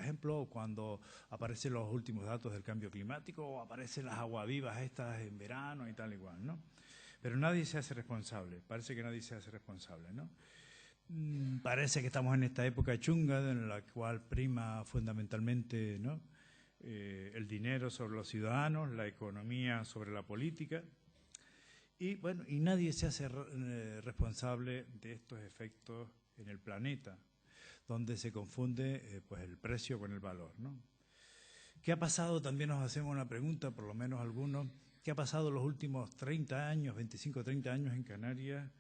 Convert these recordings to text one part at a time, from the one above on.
ejemplo, cuando aparecen los últimos datos del cambio climático o aparecen las aguavivas estas en verano y tal y cual, ¿no? Pero nadie se hace responsable, parece que nadie se hace responsable, ¿no? Parece que estamos en esta época chunga en la cual prima fundamentalmente, ¿no?, el dinero sobre los ciudadanos, la economía sobre la política, y bueno, y nadie se hace responsable de estos efectos en el planeta, donde se confunde pues el precio con el valor, ¿no? ¿Qué ha pasado? También nos hacemos una pregunta, por lo menos algunos. ¿Qué ha pasado los últimos 30 años, 25, 30 años en Canarias?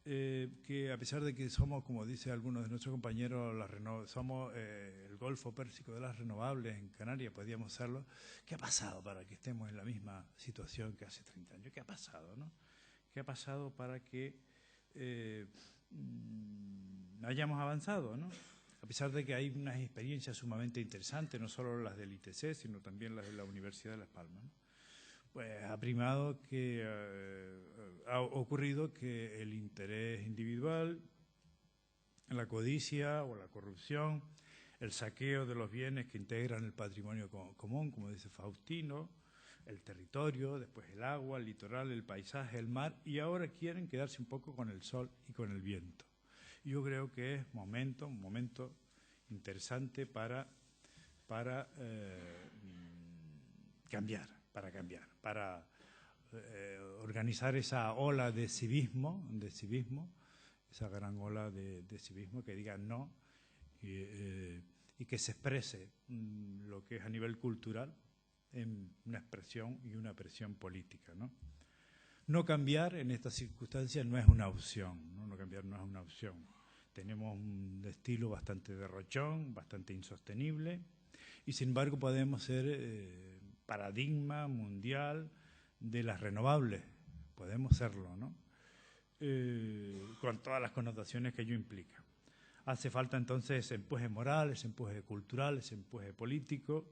Que a pesar de que somos, como dice algunos de nuestros compañeros, somos el Golfo Pérsico de las renovables en Canarias, podríamos serlo. ¿Qué ha pasado para que estemos en la misma situación que hace 30 años? ¿Qué ha pasado, no? ¿Qué ha pasado para que hayamos avanzado, ¿no? A pesar de que hay unas experiencias sumamente interesantes, no solo las del ITC, sino también las de la Universidad de Las Palmas, ¿no? Pues ha primado que ha ocurrido que el interés individual, la codicia o la corrupción, el saqueo de los bienes que integran el patrimonio común, como dice Faustino, el territorio, después el agua, el litoral, el paisaje, el mar, y ahora quieren quedarse un poco con el sol y con el viento. Yo creo que es un momento interesante para cambiar, para organizar esa ola de civismo, esa gran ola de civismo que diga no y que se exprese lo que es a nivel cultural en una expresión y una presión política, ¿no? No cambiar en estas circunstancias no es una opción, ¿no? No cambiar no es una opción. Tenemos un estilo bastante derrochón, bastante insostenible, y sin embargo podemos ser paradigma mundial de las renovables. Podemos serlo, ¿no? Con todas las connotaciones que ello implica. Hace falta entonces ese empuje moral, ese empuje cultural, ese empuje político,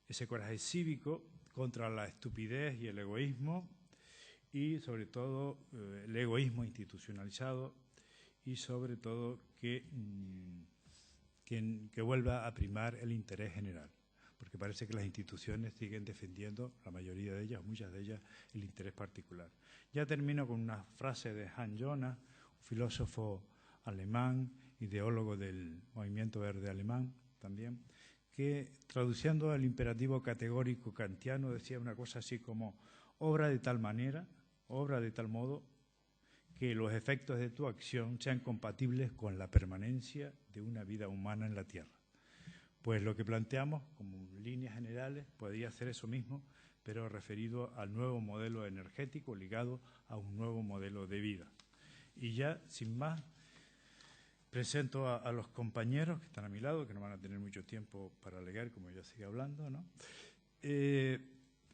ese coraje cívico contra la estupidez y el egoísmo, y sobre todo el egoísmo institucionalizado, y sobre todo que vuelva a primar el interés general, porque parece que las instituciones siguen defendiendo, la mayoría de ellas, muchas de ellas, el interés particular. Ya termino con una frase de Hans Jonas, un filósofo alemán, ideólogo del movimiento verde alemán también, que traduciendo el imperativo categórico kantiano decía una cosa así como: obra de tal manera, obra de tal modo, que los efectos de tu acción sean compatibles con la permanencia de una vida humana en la Tierra. Pues lo que planteamos como líneas generales podría ser eso mismo, pero referido al nuevo modelo energético ligado a un nuevo modelo de vida. Y ya, sin más, presento a los compañeros que están a mi lado, que no van a tener mucho tiempo para alegar, como yo sigo hablando, ¿no?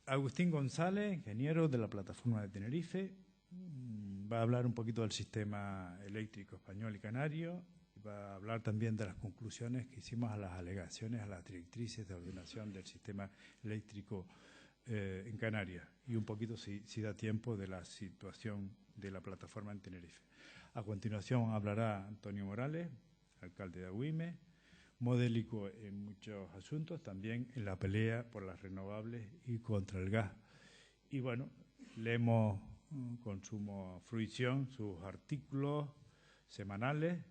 Agustín González, ingeniero de la Plataforma de Tenerife, va a hablar un poquito del sistema eléctrico español y canario, y va a hablar también de las conclusiones que hicimos a las alegaciones, a las directrices de ordenación del sistema eléctrico en Canarias, y un poquito, si da tiempo, de la situación de la plataforma en Tenerife. A continuación hablará Antonio Morales, alcalde de Agüime, modélico en muchos asuntos, también en la pelea por las renovables y contra el gas. Y bueno, leemos con suma fruición sus artículos semanales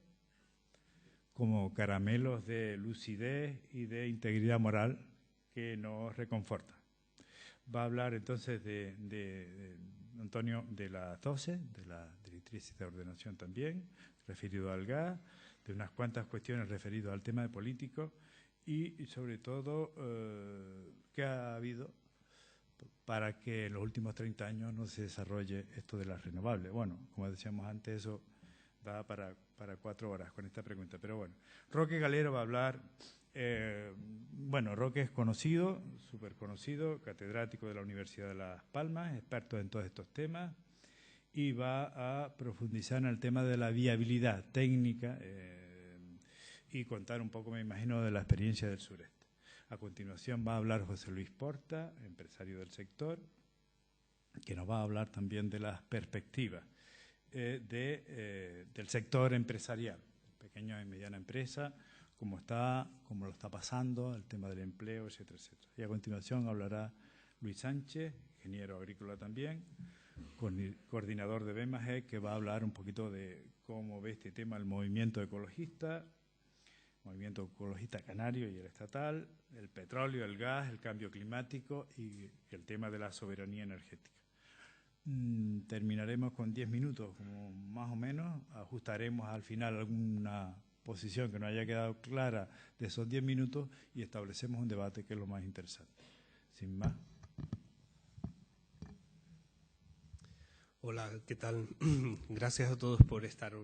como caramelos de lucidez y de integridad moral que nos reconfortan. Va a hablar entonces de Antonio de las 12, de la directriz de ordenación también, referido al gas, de unas cuantas cuestiones referidas al tema de políticos y sobre todo qué ha habido para que en los últimos 30 años no se desarrolle esto de las renovables. Bueno, como decíamos antes, eso da para 4 horas con esta pregunta, pero bueno. Roque Galero va a hablar. Bueno, Roque es conocido, súper conocido, catedrático de la Universidad de Las Palmas, experto en todos estos temas, y va a profundizar en el tema de la viabilidad técnica y contar un poco, me imagino, de la experiencia del sureste. A continuación va a hablar José Luis Porta, empresario del sector, que nos va a hablar también de las perspectivas del sector empresarial, pequeña y mediana empresa, cómo lo está pasando, el tema del empleo, etcétera, etcétera. Y a continuación hablará Luis Sánchez, ingeniero agrícola también, coordinador de BEMAGEC, que va a hablar un poquito de cómo ve este tema el movimiento ecologista canario y el estatal, el petróleo, el gas, el cambio climático y el tema de la soberanía energética. Terminaremos con 10 minutos, como más o menos. Ajustaremos al final alguna posición que no haya quedado clara de esos 10 minutos y establecemos un debate que es lo más interesante. Sin más. Hola, ¿qué tal? Gracias a todos por estar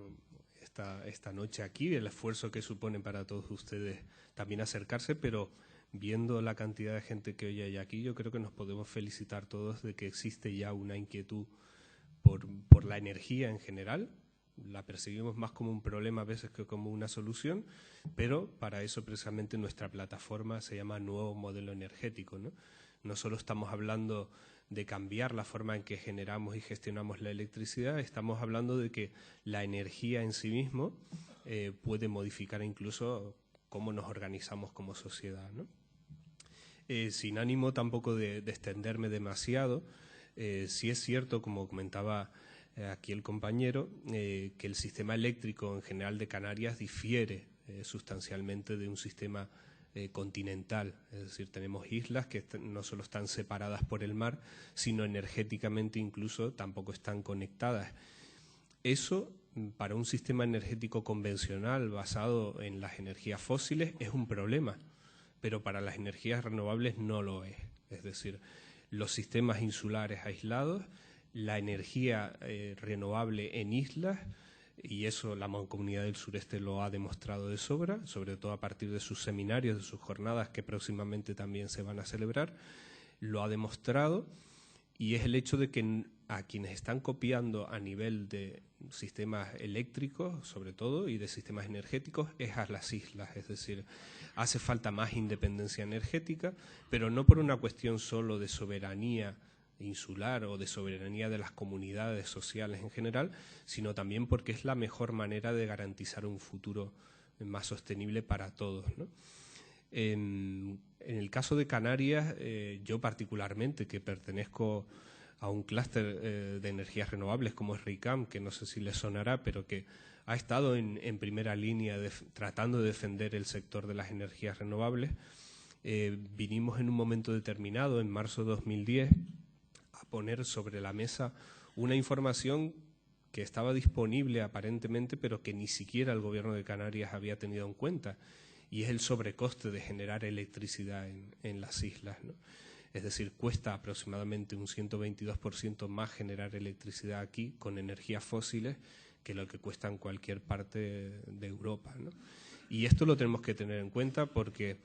esta noche aquí, el esfuerzo que supone para todos ustedes también acercarse, pero viendo la cantidad de gente que hoy hay aquí, yo creo que nos podemos felicitar todos de que existe ya una inquietud por la energía en general. La percibimos más como un problema a veces que como una solución, pero para eso precisamente nuestra plataforma se llama Nuevo Modelo Energético, ¿no? No solo estamos hablando de cambiar la forma en que generamos y gestionamos la electricidad, estamos hablando de que la energía en sí mismo puede modificar incluso cómo nos organizamos como sociedad, ¿no? Sin ánimo tampoco de extenderme demasiado, sí es cierto, como comentaba aquí el compañero, que el sistema eléctrico en general de Canarias difiere sustancialmente de un sistema continental, es decir, tenemos islas que no solo están separadas por el mar, sino energéticamente incluso tampoco están conectadas. Eso, para un sistema energético convencional basado en las energías fósiles, es un problema, pero para las energías renovables no lo es. Es decir, los sistemas insulares aislados, la energía renovable en islas, y eso la Mancomunidad del Sureste lo ha demostrado de sobra, sobre todo a partir de sus seminarios, de sus jornadas que próximamente también se van a celebrar, lo ha demostrado, y es el hecho de que a quienes están copiando a nivel de sistemas eléctricos, sobre todo, y de sistemas energéticos, es a las islas, es decir, hace falta más independencia energética, pero no por una cuestión solo de soberanía insular o de soberanía de las comunidades sociales en general, sino también porque es la mejor manera de garantizar un futuro más sostenible para todos, ¿no? En el caso de Canarias, yo particularmente, que pertenezco a un clúster de energías renovables como es RICAM, que no sé si les sonará, pero que ha estado en primera línea tratando de defender el sector de las energías renovables, vinimos en un momento determinado, en marzo de 2010, a poner sobre la mesa una información que estaba disponible aparentemente, pero que ni siquiera el Gobierno de Canarias había tenido en cuenta, y es el sobrecoste de generar electricidad en las islas, ¿no? Es decir, cuesta aproximadamente un 122% más generar electricidad aquí con energías fósiles que lo que cuesta en cualquier parte de Europa, ¿no? Y esto lo tenemos que tener en cuenta porque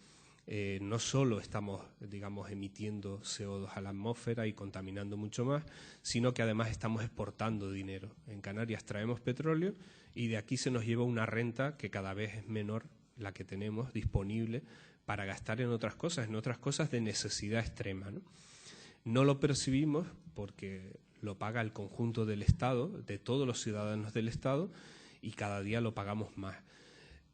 no solo estamos, digamos, emitiendo CO2 a la atmósfera y contaminando mucho más, sino que además estamos exportando dinero. En Canarias traemos petróleo y de aquí se nos lleva una renta que cada vez es menor la que tenemos disponible para gastar en otras cosas de necesidad extrema, ¿no? No lo percibimos porque lo paga el conjunto del Estado, de todos los ciudadanos del Estado, y cada día lo pagamos más.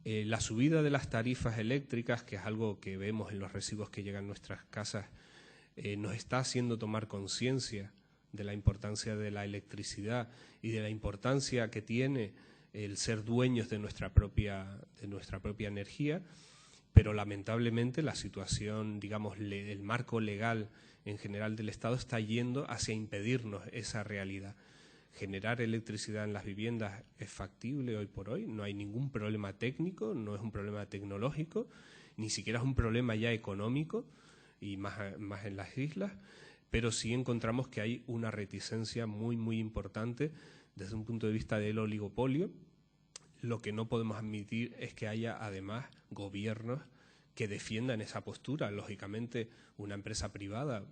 La subida de las tarifas eléctricas, que es algo que vemos en los recibos que llegan a nuestras casas, nos está haciendo tomar conciencia de la importancia de la electricidad y de la importancia que tiene el ser dueños de nuestra propia energía, pero lamentablemente la situación, digamos, el marco legal en general del Estado está yendo hacia impedirnos esa realidad. Generar electricidad en las viviendas es factible hoy por hoy, no hay ningún problema técnico, no es un problema tecnológico, ni siquiera es un problema ya económico, y más en las islas, pero sí encontramos que hay una reticencia muy, muy importante desde un punto de vista del oligopolio. Lo que no podemos admitir es que haya además gobiernos que defiendan esa postura. Lógicamente, una empresa privada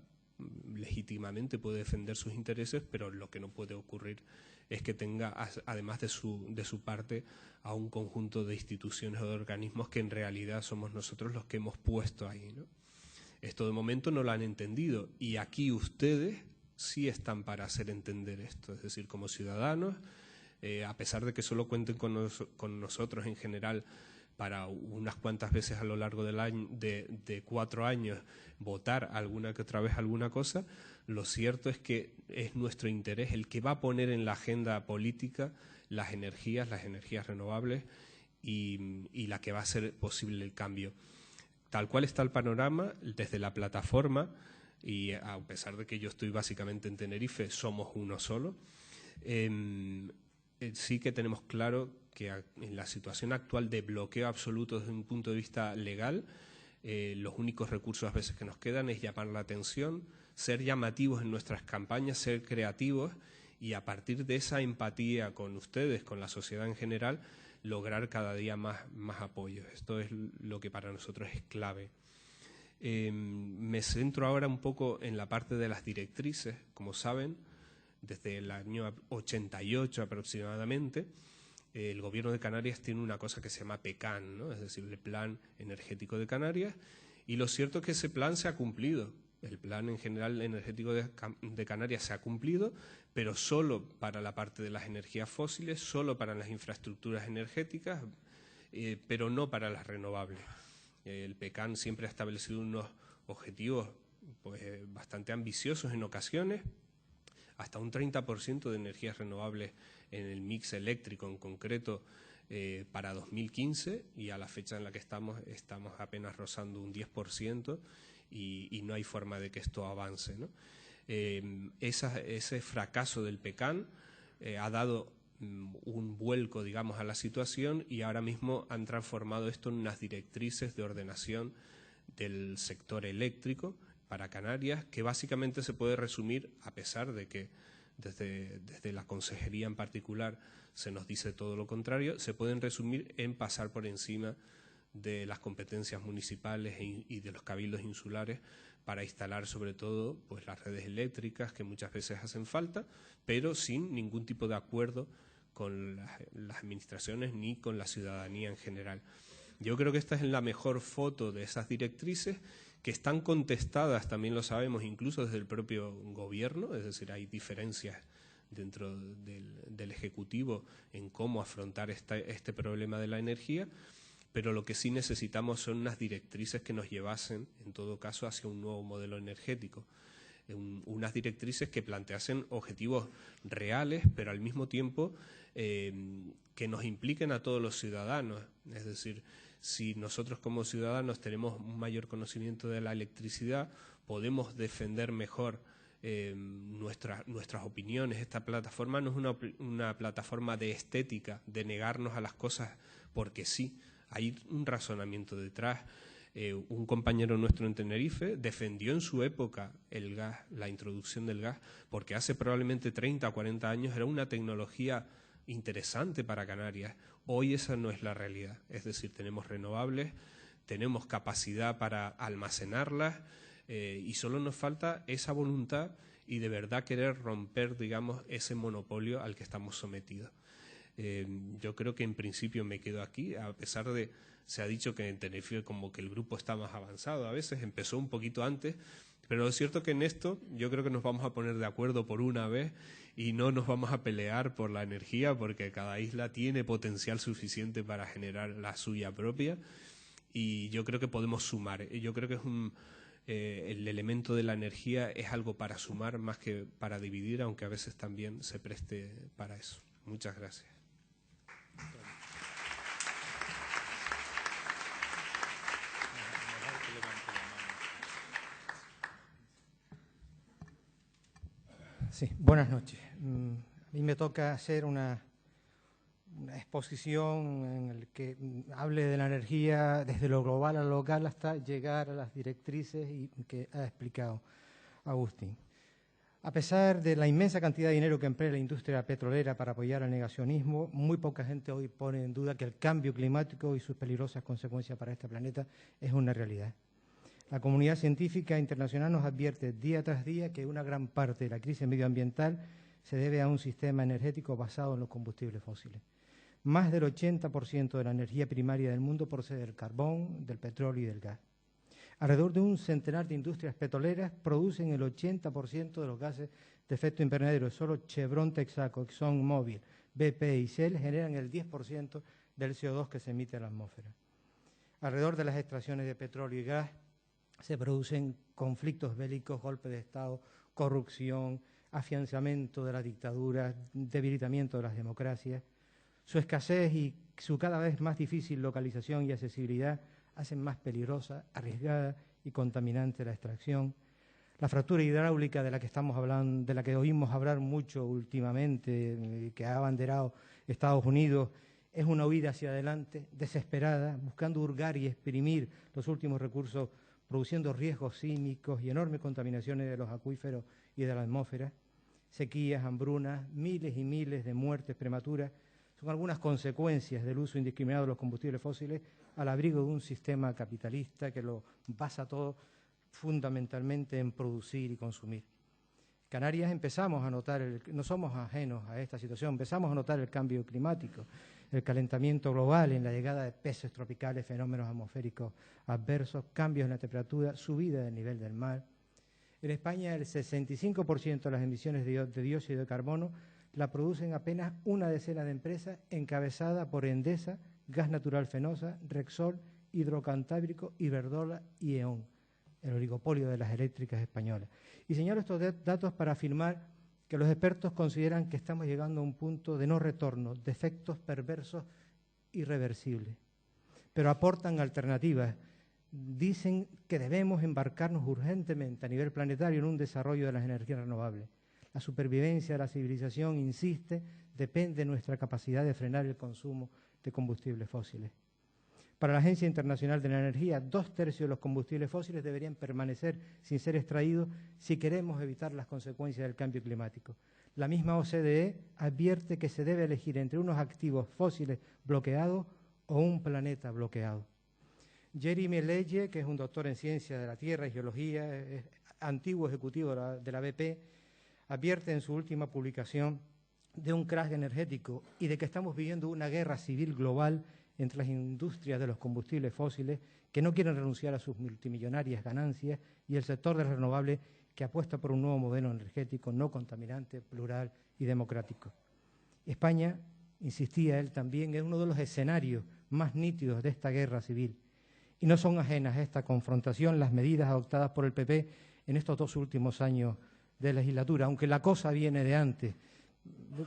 legítimamente puede defender sus intereses, pero lo que no puede ocurrir es que tenga, además de su parte, a un conjunto de instituciones o de organismos que en realidad somos nosotros los que hemos puesto ahí, ¿no? Esto de momento no lo han entendido, y aquí ustedes sí están para hacer entender esto, es decir, como ciudadanos, a pesar de que solo cuenten con nosotros en general para unas cuantas veces a lo largo del año, de 4 años, votar alguna que otra vez alguna cosa. Lo cierto es que es nuestro interés el que va a poner en la agenda política las energías renovables y la que va a hacer posible el cambio. Tal cual está el panorama, desde la plataforma, y a pesar de que yo estoy básicamente en Tenerife, somos uno solo, sí que tenemos claro que en la situación actual de bloqueo absoluto desde un punto de vista legal, los únicos recursos a veces que nos quedan es llamar la atención, ser llamativos en nuestras campañas, ser creativos y a partir de esa empatía con ustedes, con la sociedad en general, lograr cada día más apoyo. Esto es lo que para nosotros es clave. Me centro ahora un poco en la parte de las directrices. Como saben, desde el año 88 aproximadamente, el Gobierno de Canarias tiene una cosa que se llama PECAN, ¿no? Es decir, el Plan Energético de Canarias, y lo cierto es que ese plan se ha cumplido. El plan en general energético de Canarias se ha cumplido, pero solo para la parte de las energías fósiles, solo para las infraestructuras energéticas, pero no para las renovables. El PECAN siempre ha establecido unos objetivos pues, bastante ambiciosos en ocasiones, hasta un 30% de energías renovables en el mix eléctrico en concreto para 2015, y a la fecha en la que estamos apenas rozando un 10%, y no hay forma de que esto avance, ¿no? Ese fracaso del PECAN ha dado un vuelco, digamos, a la situación, y ahora mismo han transformado esto en unas directrices de ordenación del sector eléctrico para Canarias, que básicamente se puede resumir, a pesar de que desde la consejería en particular se nos dice todo lo contrario, se pueden resumir en pasar por encima de las competencias municipales y de los cabildos insulares para instalar sobre todo pues, las redes eléctricas que muchas veces hacen falta, pero sin ningún tipo de acuerdo con las administraciones ni con la ciudadanía en general. Yo creo que esta es la mejor foto de esas directrices, que están contestadas, también lo sabemos, incluso desde el propio gobierno, es decir, hay diferencias dentro del Ejecutivo en cómo afrontar este problema de la energía, pero lo que sí necesitamos son unas directrices que nos llevasen, en todo caso, hacia un nuevo modelo energético. Unas directrices que planteasen objetivos reales, pero al mismo tiempo que nos impliquen a todos los ciudadanos. Es decir, si nosotros como ciudadanos tenemos un mayor conocimiento de la electricidad, podemos defender mejor nuestras opiniones. Esta plataforma no es una plataforma de estética, de negarnos a las cosas porque sí. Hay un razonamiento detrás. Un compañero nuestro en Tenerife defendió en su época el gas, la introducción del gas, porque hace probablemente 30 o 40 años era una tecnología interesante para Canarias. Hoy esa no es la realidad. Es decir, tenemos renovables, tenemos capacidad para almacenarlas y solo nos falta esa voluntad y de verdad querer romper, digamos, ese monopolio al que estamos sometidos. Yo creo que en principio me quedo aquí, a pesar de, se ha dicho que en Tenerife como que el grupo está más avanzado, a veces empezó un poquito antes, pero lo cierto que en esto yo creo que nos vamos a poner de acuerdo por una vez y no nos vamos a pelear por la energía, porque cada isla tiene potencial suficiente para generar la suya propia, y yo creo que podemos sumar. Yo creo que es el elemento de la energía es algo para sumar más que para dividir, aunque a veces también se preste para eso. Muchas gracias. Sí, buenas noches. A mí me toca hacer una exposición en la que hable de la energía desde lo global a lo local hasta llegar a las directrices que ha explicado Agustín. A pesar de la inmensa cantidad de dinero que emplea la industria petrolera para apoyar el negacionismo, muy poca gente hoy pone en duda que el cambio climático y sus peligrosas consecuencias para este planeta es una realidad. La comunidad científica internacional nos advierte día tras día que una gran parte de la crisis medioambiental se debe a un sistema energético basado en los combustibles fósiles. Más del 80% de la energía primaria del mundo procede del carbón, del petróleo y del gas. Alrededor de un centenar de industrias petroleras producen el 80% de los gases de efecto invernadero. Solo Chevron, Texaco, ExxonMobil, BP y Shell generan el 10% del CO2 que se emite a la atmósfera. Alrededor de las extracciones de petróleo y gas se producen conflictos bélicos, golpes de Estado, corrupción, afianzamiento de la dictadura, debilitamiento de las democracias. Su escasez y su cada vez más difícil localización y accesibilidad hacen más peligrosa, arriesgada y contaminante la extracción. La fractura hidráulica de la que estamos hablando, de la que oímos hablar mucho últimamente, que ha abanderado Estados Unidos, es una huida hacia adelante, desesperada, buscando hurgar y exprimir los últimos recursos, produciendo riesgos sísmicos y enormes contaminaciones de los acuíferos y de la atmósfera. Sequías, hambrunas, miles y miles de muertes prematuras son algunas consecuencias del uso indiscriminado de los combustibles fósiles al abrigo de un sistema capitalista que lo basa todo fundamentalmente en producir y consumir. Canarias empezamos a notar, no somos ajenos a esta situación, empezamos a notar el cambio climático, el calentamiento global en la llegada de peces tropicales, fenómenos atmosféricos adversos, cambios en la temperatura, subida del nivel del mar. En España el 65% de las emisiones de dióxido de carbono la producen apenas una decena de empresas encabezada por Endesa, Gas Natural Fenosa, Repsol, Hidrocantábrico, Iberdrola y E.ON, el oligopolio de las eléctricas españolas. Y señalo estos datos para afirmar que los expertos consideran que estamos llegando a un punto de no retorno, de efectos perversos irreversibles, pero aportan alternativas. Dicen que debemos embarcarnos urgentemente a nivel planetario en un desarrollo de las energías renovables. La supervivencia de la civilización, insiste, depende de nuestra capacidad de frenar el consumo de combustibles fósiles. Para la Agencia Internacional de la Energía, 2/3 de los combustibles fósiles deberían permanecer sin ser extraídos si queremos evitar las consecuencias del cambio climático. La misma OCDE advierte que se debe elegir entre unos activos fósiles bloqueados o un planeta bloqueado. Jeremy Leye, que es un doctor en ciencias de la Tierra y geología, es antiguo ejecutivo de la BP, advierte en su última publicación de un crash energético y de que estamos viviendo una guerra civil global entre las industrias de los combustibles fósiles que no quieren renunciar a sus multimillonarias ganancias y el sector de renovables que apuesta por un nuevo modelo energético no contaminante, plural y democrático. España, insistía él también, es uno de los escenarios más nítidos de esta guerra civil. Y no son ajenas a esta confrontación las medidas adoptadas por el PP en estos 2 últimos años de legislatura, aunque la cosa viene de antes.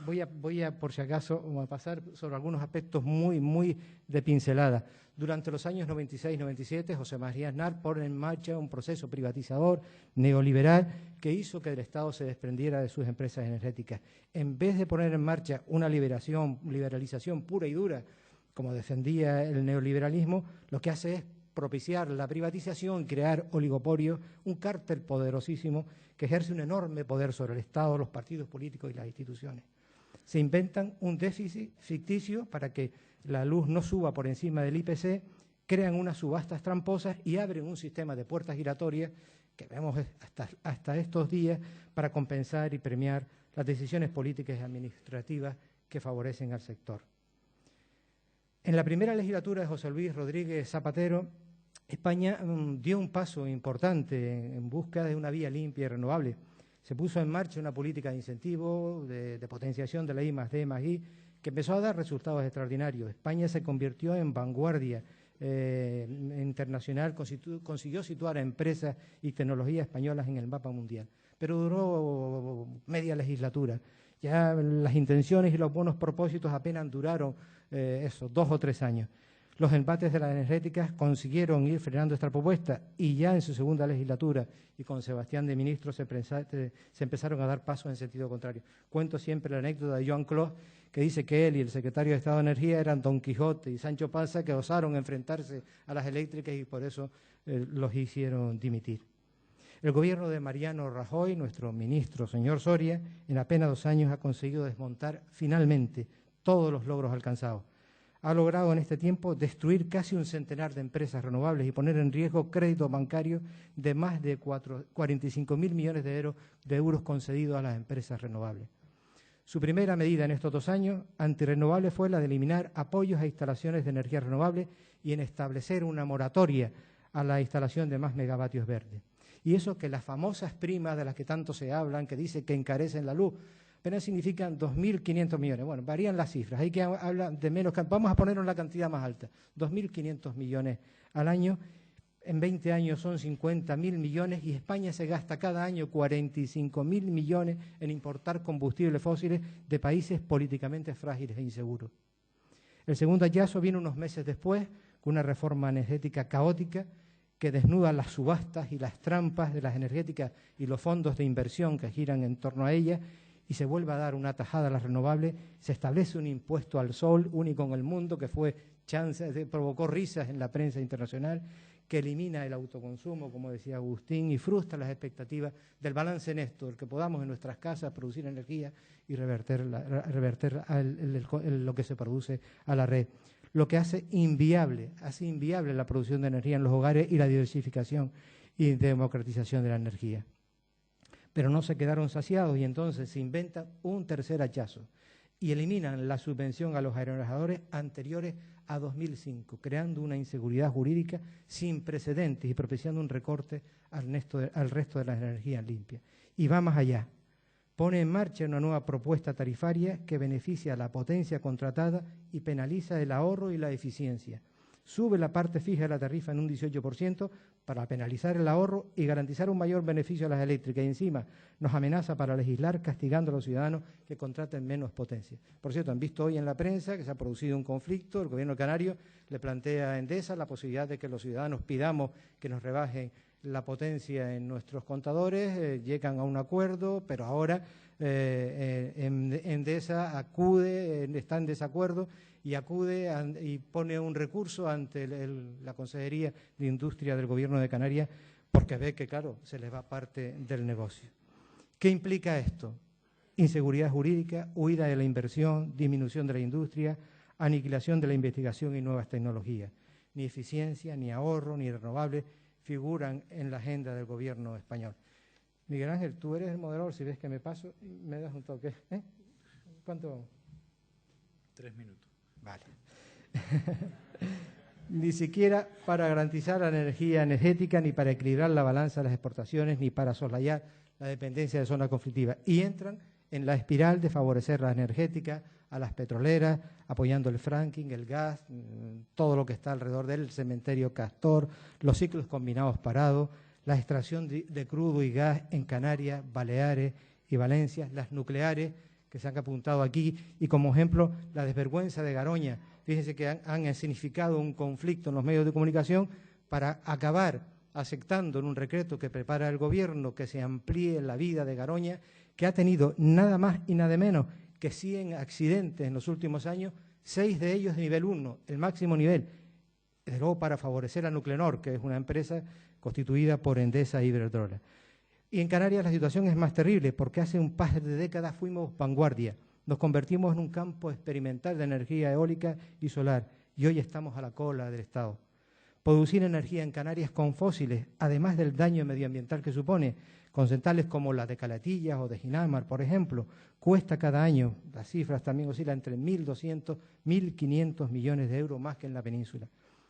Voy a, por si acaso, a pasar sobre algunos aspectos muy de pincelada. Durante los años 96-97, José María Aznar pone en marcha un proceso privatizador neoliberal que hizo que el Estado se desprendiera de sus empresas energéticas. En vez de poner en marcha una liberalización pura y dura, como defendía el neoliberalismo, lo que hace es propiciar la privatización, crear oligopolios, un cártel poderosísimo que ejerce un enorme poder sobre el Estado, los partidos políticos y las instituciones. Se inventan un déficit ficticio para que la luz no suba por encima del IPC, crean unas subastas tramposas y abren un sistema de puertas giratorias que vemos hasta estos días para compensar y premiar las decisiones políticas y administrativas que favorecen al sector. En la primera legislatura de José Luis Rodríguez Zapatero, España dio un paso importante en busca de una vía limpia y renovable. Se puso en marcha una política de incentivo, de potenciación de la I+D+I, que empezó a dar resultados extraordinarios. España se convirtió en vanguardia internacional, consiguió situar a empresas y tecnologías españolas en el mapa mundial, pero duró media legislatura. Ya las intenciones y los buenos propósitos apenas duraron 2 o 3 años. Los embates de las energéticas consiguieron ir frenando esta propuesta y ya en su segunda legislatura y con Sebastián de ministro se empezaron a dar pasos en sentido contrario. Cuento siempre la anécdota de Joan Clos, que dice que él y el secretario de Estado de Energía eran Don Quijote y Sancho Panza, que osaron enfrentarse a las eléctricas y por eso los hicieron dimitir. El gobierno de Mariano Rajoy, nuestro ministro, señor Soria, en apenas 2 años ha conseguido desmontar finalmente todos los logros alcanzados. Ha logrado en este tiempo destruir casi un centenar de empresas renovables y poner en riesgo créditos bancarios de más de 45.000 millones de euros concedidos a las empresas renovables. Su primera medida en estos 2 años antirrenovables fue la de eliminar apoyos a instalaciones de energía renovable y en establecer una moratoria a la instalación de más megavatios verdes. Y eso que las famosas primas de las que tanto se hablan, que dice que encarecen la luz, Apenas significan 2.500 millones. Bueno, varían las cifras. Hay que hablar de menos. Vamos a ponernos la cantidad más alta. 2.500 millones al año. En 20 años son 50.000 millones y España se gasta cada año 45.000 millones en importar combustibles fósiles de países políticamente frágiles e inseguros. El segundo hallazgo viene unos meses después, con una reforma energética caótica que desnuda las subastas y las trampas de las energéticas y los fondos de inversión que giran en torno a ella y se vuelve a dar una tajada a las renovables. Se establece un impuesto al sol único en el mundo que provocó risas en la prensa internacional, que elimina el autoconsumo, como decía Agustín, y frustra las expectativas del balance neto, el que podamos en nuestras casas producir energía y reverter lo que se produce a la red. Lo que hace inviable la producción de energía en los hogares y la diversificación y democratización de la energía. Pero no se quedaron saciados y entonces se inventa un tercer hachazo y eliminan la subvención a los aerogeneradores anteriores a 2005, creando una inseguridad jurídica sin precedentes y propiciando un recorte al resto de las energías limpias. Y va más allá. Pone en marcha una nueva propuesta tarifaria que beneficia a la potencia contratada y penaliza el ahorro y la eficiencia. Sube la parte fija de la tarifa en un 18% para penalizar el ahorro y garantizar un mayor beneficio a las eléctricas. Y encima nos amenaza para legislar castigando a los ciudadanos que contraten menos potencia. Por cierto, han visto hoy en la prensa que se ha producido un conflicto. El gobierno canario le plantea a Endesa la posibilidad de que los ciudadanos pidamos que nos rebajen la potencia en nuestros contadores, llegan a un acuerdo, pero ahora Endesa está en desacuerdo y acude y pone un recurso ante la Consejería de Industria del Gobierno de Canarias porque ve que, claro, se les va parte del negocio. ¿Qué implica esto? Inseguridad jurídica, huida de la inversión, disminución de la industria, aniquilación de la investigación y nuevas tecnologías. Ni eficiencia, ni ahorro, ni renovables figuran en la agenda del Gobierno español. Miguel Ángel, tú eres el moderador, si ves que me paso, me das un toque. ¿Cuánto? 3 minutos. Vale. Ni siquiera para garantizar la energía energética, ni para equilibrar la balanza de las exportaciones, ni para soslayar la dependencia de zonas conflictivas. Y entran en la espiral de favorecer las energéticas, a las petroleras, apoyando el fracking, el gas, todo lo que está alrededor del cementerio Castor, los ciclos combinados parados, la extracción de crudo y gas en Canarias, Baleares y Valencia, las nucleares que se han apuntado aquí, y como ejemplo la desvergüenza de Garoña. Fíjense que han escenificado un conflicto en los medios de comunicación para acabar aceptando en un decreto que prepara el Gobierno que se amplíe la vida de Garoña, que ha tenido nada más y nada menos que 100 accidentes en los últimos años, 6 de ellos de nivel 1, el máximo nivel, desde luego para favorecer a Nuclenor, que es una empresa constituida por Endesa e Iberdrola. Y en Canarias la situación es más terrible porque hace un par de décadas fuimos vanguardia. Nos convertimos en un campo experimental de energía eólica y solar y hoy estamos a la cola del Estado. Producir energía en Canarias con fósiles, además del daño medioambiental que supone, con centrales como la de Calatillas o de Ginamar, por ejemplo, cuesta cada año, las cifras también oscilan entre 1.200 y 1.500 millones de euros más que en la península.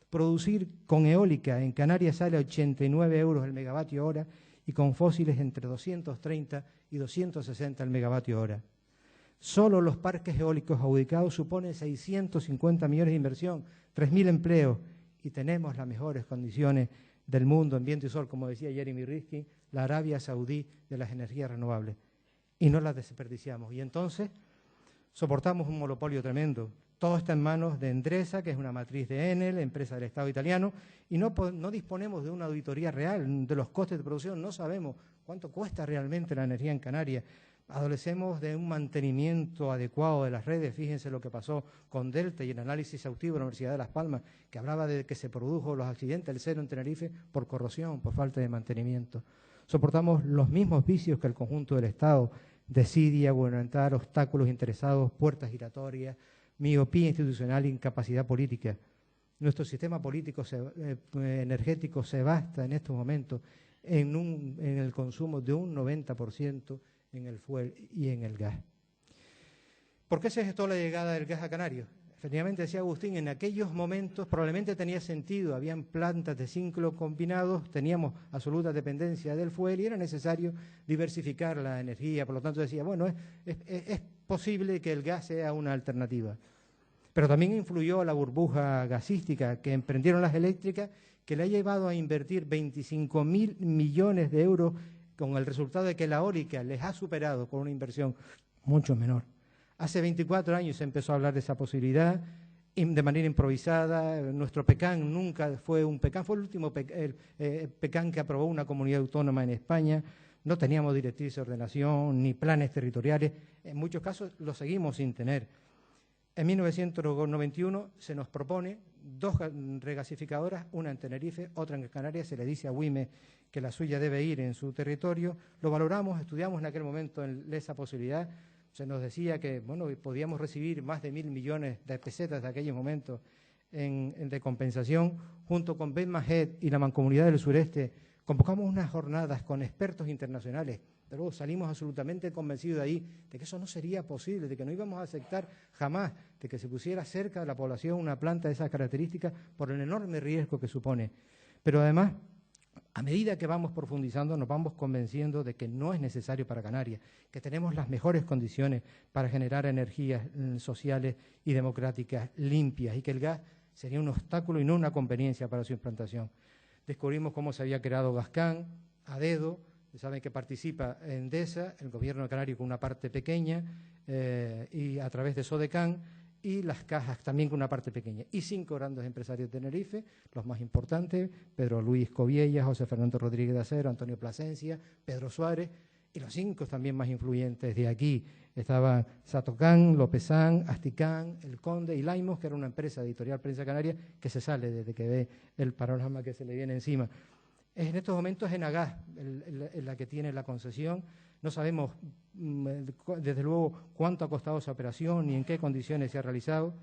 Producir con eólica en Canarias sale a 89 euros el megavatio hora y con fósiles entre 230 y 260 el megavatio hora. Solo los parques eólicos adjudicados suponen 650 millones de inversión, 3.000 empleos y tenemos las mejores condiciones del mundo en viento y sol, como decía Jeremy Rifkin, la Arabia Saudí de las energías renovables, y no las desperdiciamos. Y entonces soportamos un monopolio tremendo. Todo está en manos de Endesa, que es una matriz de Enel, empresa del Estado italiano, y no disponemos de una auditoría real de los costes de producción. No sabemos cuánto cuesta realmente la energía en Canarias. Adolecemos de un mantenimiento adecuado de las redes. Fíjense lo que pasó con Delta y el análisis exhaustivo de la Universidad de Las Palmas, que hablaba de que se produjo los accidentes del cero en Tenerife por corrosión, por falta de mantenimiento. Soportamos los mismos vicios que el conjunto del Estado: desidia, gubernamental, obstáculos interesados, puertas giratorias, miopía institucional e incapacidad política. Nuestro sistema político energético se basta en estos momentos en el consumo de un 90% en el fuel y en el gas. ¿Por qué se gestó la llegada del gas a Canarias? efectivamente decía Agustín, en aquellos momentos probablemente tenía sentido, habían plantas de ciclo combinados, teníamos absoluta dependencia del fuel y era necesario diversificar la energía, por lo tanto decía, bueno, es posible que el gas sea una alternativa. Pero también influyó la burbuja gasística que emprendieron las eléctricas, que le ha llevado a invertir 25.000 millones de euros, con el resultado de que la eólica les ha superado con una inversión mucho menor. Hace 24 años se empezó a hablar de esa posibilidad de manera improvisada. Nuestro PECAN nunca fue un PECAN, fue el último PECAN que aprobó una comunidad autónoma en España. No teníamos directrices de ordenación ni planes territoriales. En muchos casos lo seguimos sin tener. En 1991 se nos propone 2 regasificadoras, una en Tenerife, otra en Canarias. Se le dice a WIME que la suya debe ir en su territorio. Lo valoramos, estudiamos en aquel momento esa posibilidad. Se nos decía que bueno, podíamos recibir más de 1.000 millones de pesetas de aquellos momentos de compensación. Junto con Bedmahed y la Mancomunidad del Sureste convocamos unas jornadas con expertos internacionales. Pero luego salimos absolutamente convencidos de ahí de que eso no sería posible, de que no íbamos a aceptar jamás de que se pusiera cerca de la población una planta de esas características por el enorme riesgo que supone. Pero además, a medida que vamos profundizando, nos vamos convenciendo de que no es necesario para Canarias, que tenemos las mejores condiciones para generar energías sociales y democráticas limpias y que el gas sería un obstáculo y no una conveniencia para su implantación. Descubrimos cómo se había creado Gascan a dedo. Saben que participa Endesa, el Gobierno de Canarias con una parte pequeña y a través de Sodecan, y las cajas también con una parte pequeña. Y 5 grandes empresarios de Tenerife, los más importantes, Pedro Luis Coviellas, José Fernando Rodríguez de Acero, Antonio Plasencia, Pedro Suárez, y los 5 también más influyentes de aquí. Estaban Satocan, Lopezán, Asticán, El Conde y Laimos, que era una empresa editorial Prensa Canaria que se sale desde que ve el panorama que se le viene encima. En estos momentos es Enagás la que tiene la concesión. No sabemos, desde luego, cuánto ha costado esa operación ni en qué condiciones se ha realizado,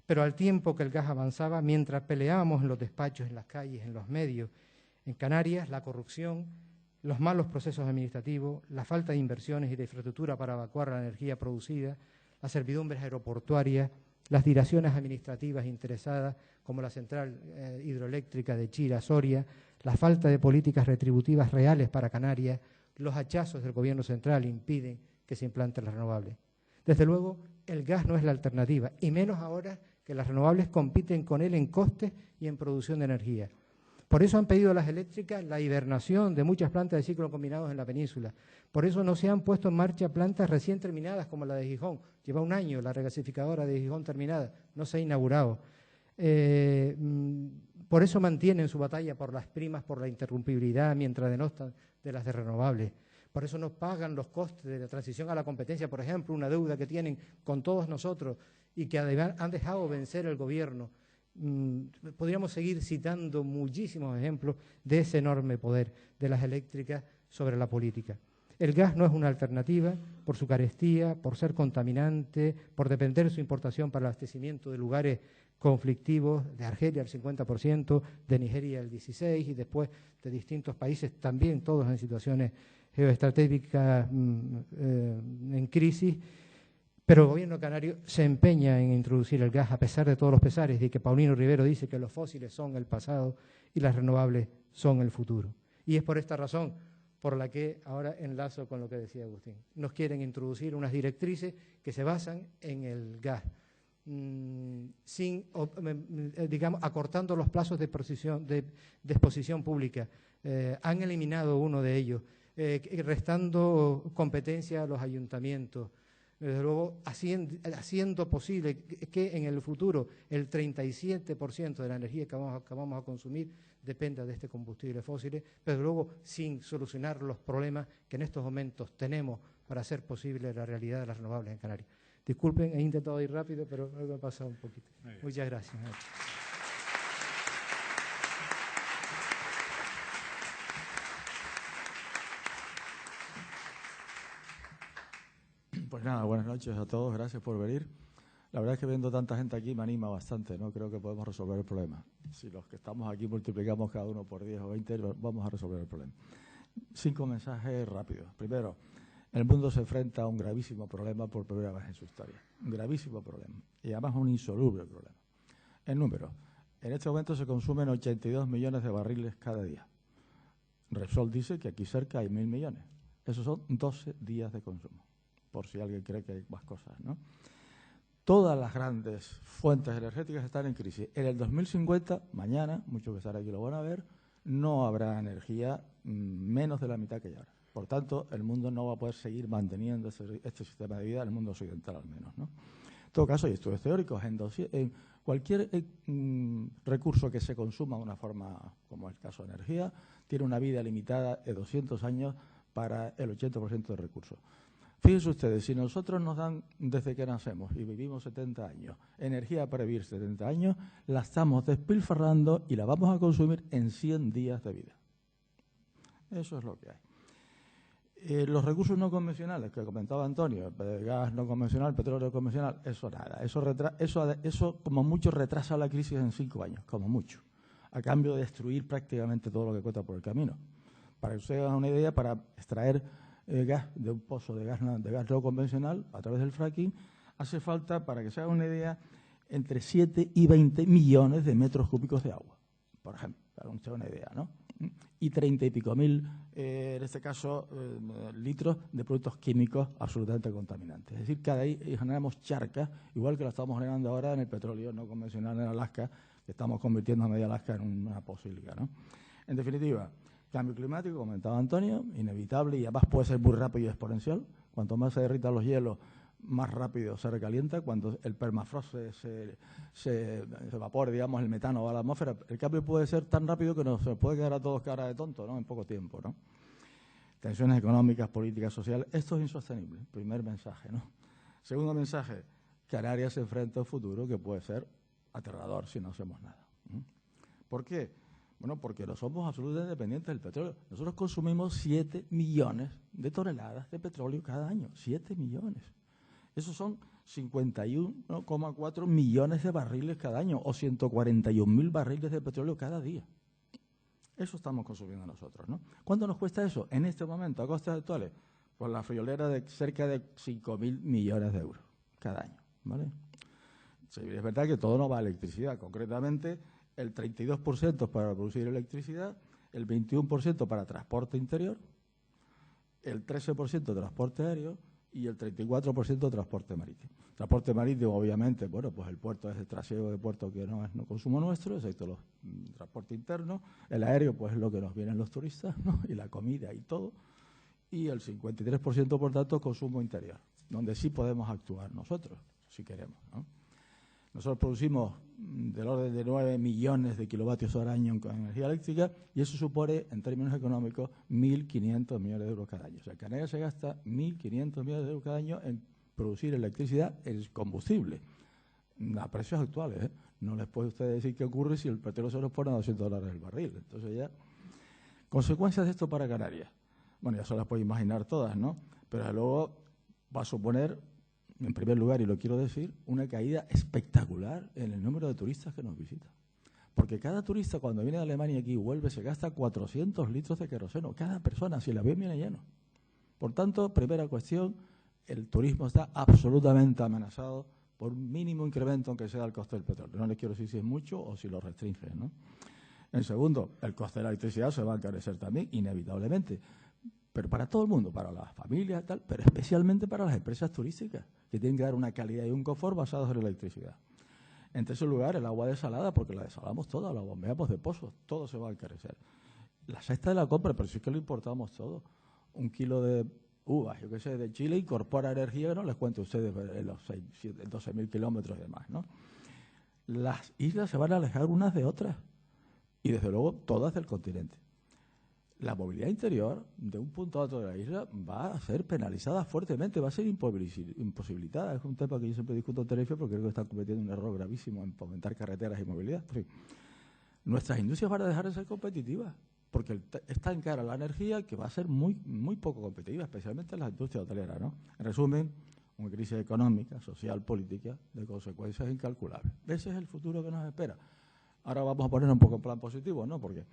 pero al tiempo que el gas avanzaba, mientras peleábamos en los despachos, en las calles, en los medios, en Canarias, la corrupción, los malos procesos administrativos, la falta de inversiones y de infraestructura para evacuar la energía producida, las servidumbres aeroportuarias, las dilaciones administrativas interesadas, como la central hidroeléctrica de Chira-Soria, la falta de políticas retributivas reales para Canarias, los hachazos del Gobierno central impiden que se implanten las renovables. Desde luego, el gas no es la alternativa, y menos ahora que las renovables compiten con él en costes y en producción de energía. Por eso han pedido a las eléctricas la hibernación de muchas plantas de ciclo combinados en la península. Por eso no se han puesto en marcha plantas recién terminadas como la de Gijón. Lleva un año la regasificadora de Gijón terminada, no se ha inaugurado. Por eso mantienen su batalla por las primas, por la interrumpibilidad, mientras denostan de las de renovables. Por eso no pagan los costes de la transición a la competencia, por ejemplo, una deuda que tienen con todos nosotros y que además han dejado vencer el Gobierno. Podríamos seguir citando muchísimos ejemplos de ese enorme poder de las eléctricas sobre la política. El gas no es una alternativa por su carestía, por ser contaminante, por depender de su importación para el abastecimiento de lugares conflictivos, de Argelia el 50%, de Nigeria el 16% y después de distintos países también, todos en situaciones geoestratégicas en crisis. Pero el Gobierno canario se empeña en introducir el gas a pesar de todos los pesares, de que Paulino Rivero dice que los fósiles son el pasado y las renovables son el futuro. Y es por esta razón por la que ahora enlazo con lo que decía Agustín. Nos quieren introducir unas directrices que se basan en el gas, acortando los plazos de exposición pública. Han eliminado uno de ellos, restando competencia a los ayuntamientos. Desde luego, haciendo posible que en el futuro el 37% de la energía que vamos a consumir dependa de este combustible fósil, pero luego sin solucionar los problemas que en estos momentos tenemos para hacer posible la realidad de las renovables en Canarias. Disculpen, he intentado ir rápido, pero me ha pasado un poquito. Muchas gracias. Pues nada, buenas noches a todos, gracias por venir. La verdad es que viendo tanta gente aquí me anima bastante, ¿no? Creo que podemos resolver el problema. Si los que estamos aquí multiplicamos cada uno por 10 o 20, vamos a resolver el problema. 5 mensajes rápidos. Primero, El mundo se enfrenta a un gravísimo problema por primera vez en su historia. Un gravísimo problema. Y además un insoluble problema. En números, en este momento se consumen 82 millones de barriles cada día. Repsol dice que aquí cerca hay 1.000 millones. Esos son 12 días de consumo, por si alguien cree que hay más cosas, ¿no? Todas las grandes fuentes energéticas están en crisis. En el 2050, mañana, muchos que están aquí lo van a ver, no habrá energía menos de la mitad que hay ahora. Por tanto, el mundo no va a poder seguir manteniendo este sistema de vida, en el mundo occidental al menos, ¿no? En todo caso, hay estudios teóricos en cualquier recurso que se consuma de una forma, como el caso de energía, tiene una vida limitada de 200 años para el 80% de recursos. Fíjense ustedes, si nosotros nos dan, desde que nacemos y vivimos 70 años, energía para vivir 70 años, la estamos despilfarrando y la vamos a consumir en 100 días de vida. Eso es lo que hay. Los recursos no convencionales que comentaba Antonio, el gas no convencional, petróleo convencional, eso nada. Eso como mucho retrasa la crisis en 5 años, como mucho, a cambio de destruir prácticamente todo lo que cuesta por el camino. Para que ustedes hagan una idea, para extraer gas de un pozo de gas no convencional a través del fracking, hace falta, para que se hagan una idea, entre 7 y 20 millones de metros cúbicos de agua, por ejemplo, para que se hagan una idea, ¿no? Y 30 y pico mil, en este caso, litros de productos químicos absolutamente contaminantes. Es decir, cada día generamos charcas, igual que lo estamos generando ahora en el petróleo no convencional en Alaska, que estamos convirtiendo a media Alaska en una basílica, ¿no? En definitiva, cambio climático, comentaba Antonio, inevitable y además puede ser muy rápido y exponencial. Cuanto más se derritan los hielos, más rápido se recalienta. Cuando el permafrost se evapora, digamos, el metano va a la atmósfera, el cambio puede ser tan rápido que nos puede quedar a todos cara de tonto, ¿no? En poco tiempo, ¿no? Tensiones económicas, políticas, sociales. Esto es insostenible. Primer mensaje, ¿no? Segundo mensaje, Canarias se enfrenta a un futuro que puede ser aterrador si no hacemos nada. ¿Por qué? Bueno, porque no somos absolutamente dependientes del petróleo. Nosotros consumimos 7 millones de toneladas de petróleo cada año. 7 millones. Esos son 51,4 millones de barriles cada año o 141.000 barriles de petróleo cada día. Eso estamos consumiendo nosotros, ¿no? ¿Cuánto nos cuesta eso en este momento a costes actuales? Pues la friolera de cerca de 5.000 millones de euros cada año, ¿vale? Sí, es verdad que todo no va a electricidad. Concretamente, el 32% para producir electricidad, el 21% para transporte interior, el 13% transporte aéreo y el 34% transporte marítimo. Transporte marítimo, obviamente, bueno, pues el puerto es el trasiego de puerto que no es consumo nuestro, excepto los transporte interno. El aéreo, pues es lo que nos vienen los turistas, ¿no? Y la comida y todo. Y el 53%, por tanto, consumo interior, donde sí podemos actuar nosotros, si queremos, ¿no? Nosotros producimos del orden de 9 millones de kilovatios hora año en energía eléctrica y eso supone, en términos económicos, 1.500 millones de euros cada año. O sea, Canarias se gasta 1.500 millones de euros cada año en producir electricidad en combustible, a precios actuales, ¿eh? No les puede usted decir qué ocurre si el petróleo se nos pone a $200 el barril. Entonces ya, consecuencias de esto para Canarias. Bueno, ya se las puede imaginar todas, ¿no? Pero luego va a suponer, en primer lugar, y lo quiero decir, una caída espectacular en el número de turistas que nos visitan. Porque cada turista cuando viene de Alemania aquí y vuelve se gasta 400 litros de queroseno. Cada persona, si el avión viene lleno. Por tanto, primera cuestión, el turismo está absolutamente amenazado por un mínimo incremento, aunque sea el coste del petróleo. No les quiero decir si es mucho o si lo restringen, ¿no? En segundo, el coste de la electricidad se va a encarecer también, inevitablemente. Pero para todo el mundo, para las familias y tal, pero especialmente para las empresas turísticas, que tienen que dar una calidad y un confort basados en la electricidad. En tercer lugar, el agua desalada, porque la desalamos toda, la bombeamos de pozos, todo se va a encarecer. La cesta de la compra, pero sí que lo importamos todo. 1 kilo de uvas, yo qué sé, de Chile, incorpora energía, no les cuento a ustedes en los 12.000 kilómetros y demás, ¿no? Las islas se van a alejar unas de otras, y desde luego todas del continente. La movilidad interior de un punto a otro de la isla va a ser penalizada fuertemente, va a ser imposibilitada. Es un tema que yo siempre discuto en Tenerife porque creo que están cometiendo un error gravísimo en fomentar carreteras y movilidad. En fin, nuestras industrias van a dejar de ser competitivas porque es tan cara la energía que va a ser muy poco competitiva, especialmente las industrias hoteleras, ¿no? En resumen, una crisis económica, social, política, de consecuencias incalculables. Ese es el futuro que nos espera. Ahora vamos a poner un poco en plan positivo, ¿no? Porque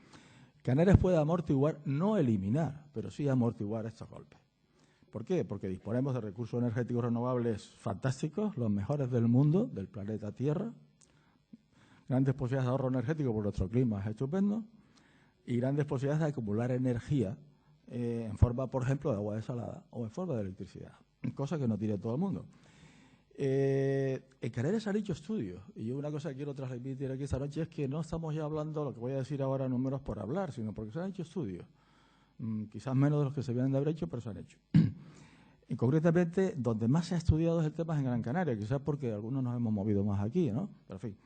Canarias puede amortiguar, no eliminar, pero sí amortiguar estos golpes. ¿Por qué? Porque disponemos de recursos energéticos renovables fantásticos, los mejores del mundo, del planeta Tierra, grandes posibilidades de ahorro energético por nuestro clima, es estupendo, y grandes posibilidades de acumular energía en forma, por ejemplo, de agua desalada o en forma de electricidad, cosa que no tiene todo el mundo. En Canarias se han hecho estudios, y yo una cosa que quiero transmitir aquí esta noche es que no estamos ya hablando, lo que voy a decir ahora, números por hablar, sino porque se han hecho estudios, quizás menos de los que se vienen de haber hecho, pero se han hecho. Y concretamente, donde más se ha estudiado es el tema en Gran Canaria, quizás porque algunos nos hemos movido más aquí, ¿no? Pero en fin.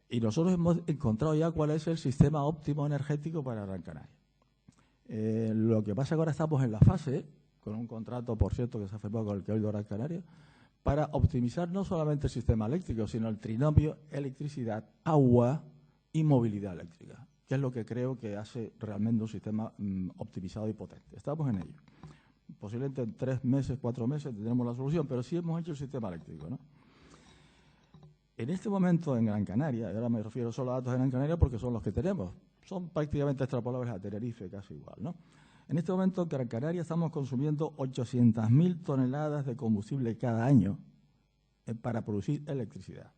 Y nosotros hemos encontrado ya cuál es el sistema óptimo energético para Gran Canaria. Lo que pasa es que ahora estamos en la fase, con un contrato, por cierto, que se ha firmado con el Cabildo de Gran Canaria, para optimizar no solamente el sistema eléctrico, sino el trinomio electricidad, agua y movilidad eléctrica, que es lo que creo que hace realmente un sistema optimizado y potente. Estamos en ello. Posiblemente en 3 meses, 4 meses tendremos la solución, pero sí hemos hecho el sistema eléctrico, ¿no? En este momento en Gran Canaria, y ahora me refiero solo a datos de Gran Canaria porque son los que tenemos, son prácticamente extrapolables a Tenerife, casi igual, ¿no? En este momento en Gran Canaria estamos consumiendo 800.000 toneladas de combustible cada año para producir electricidad.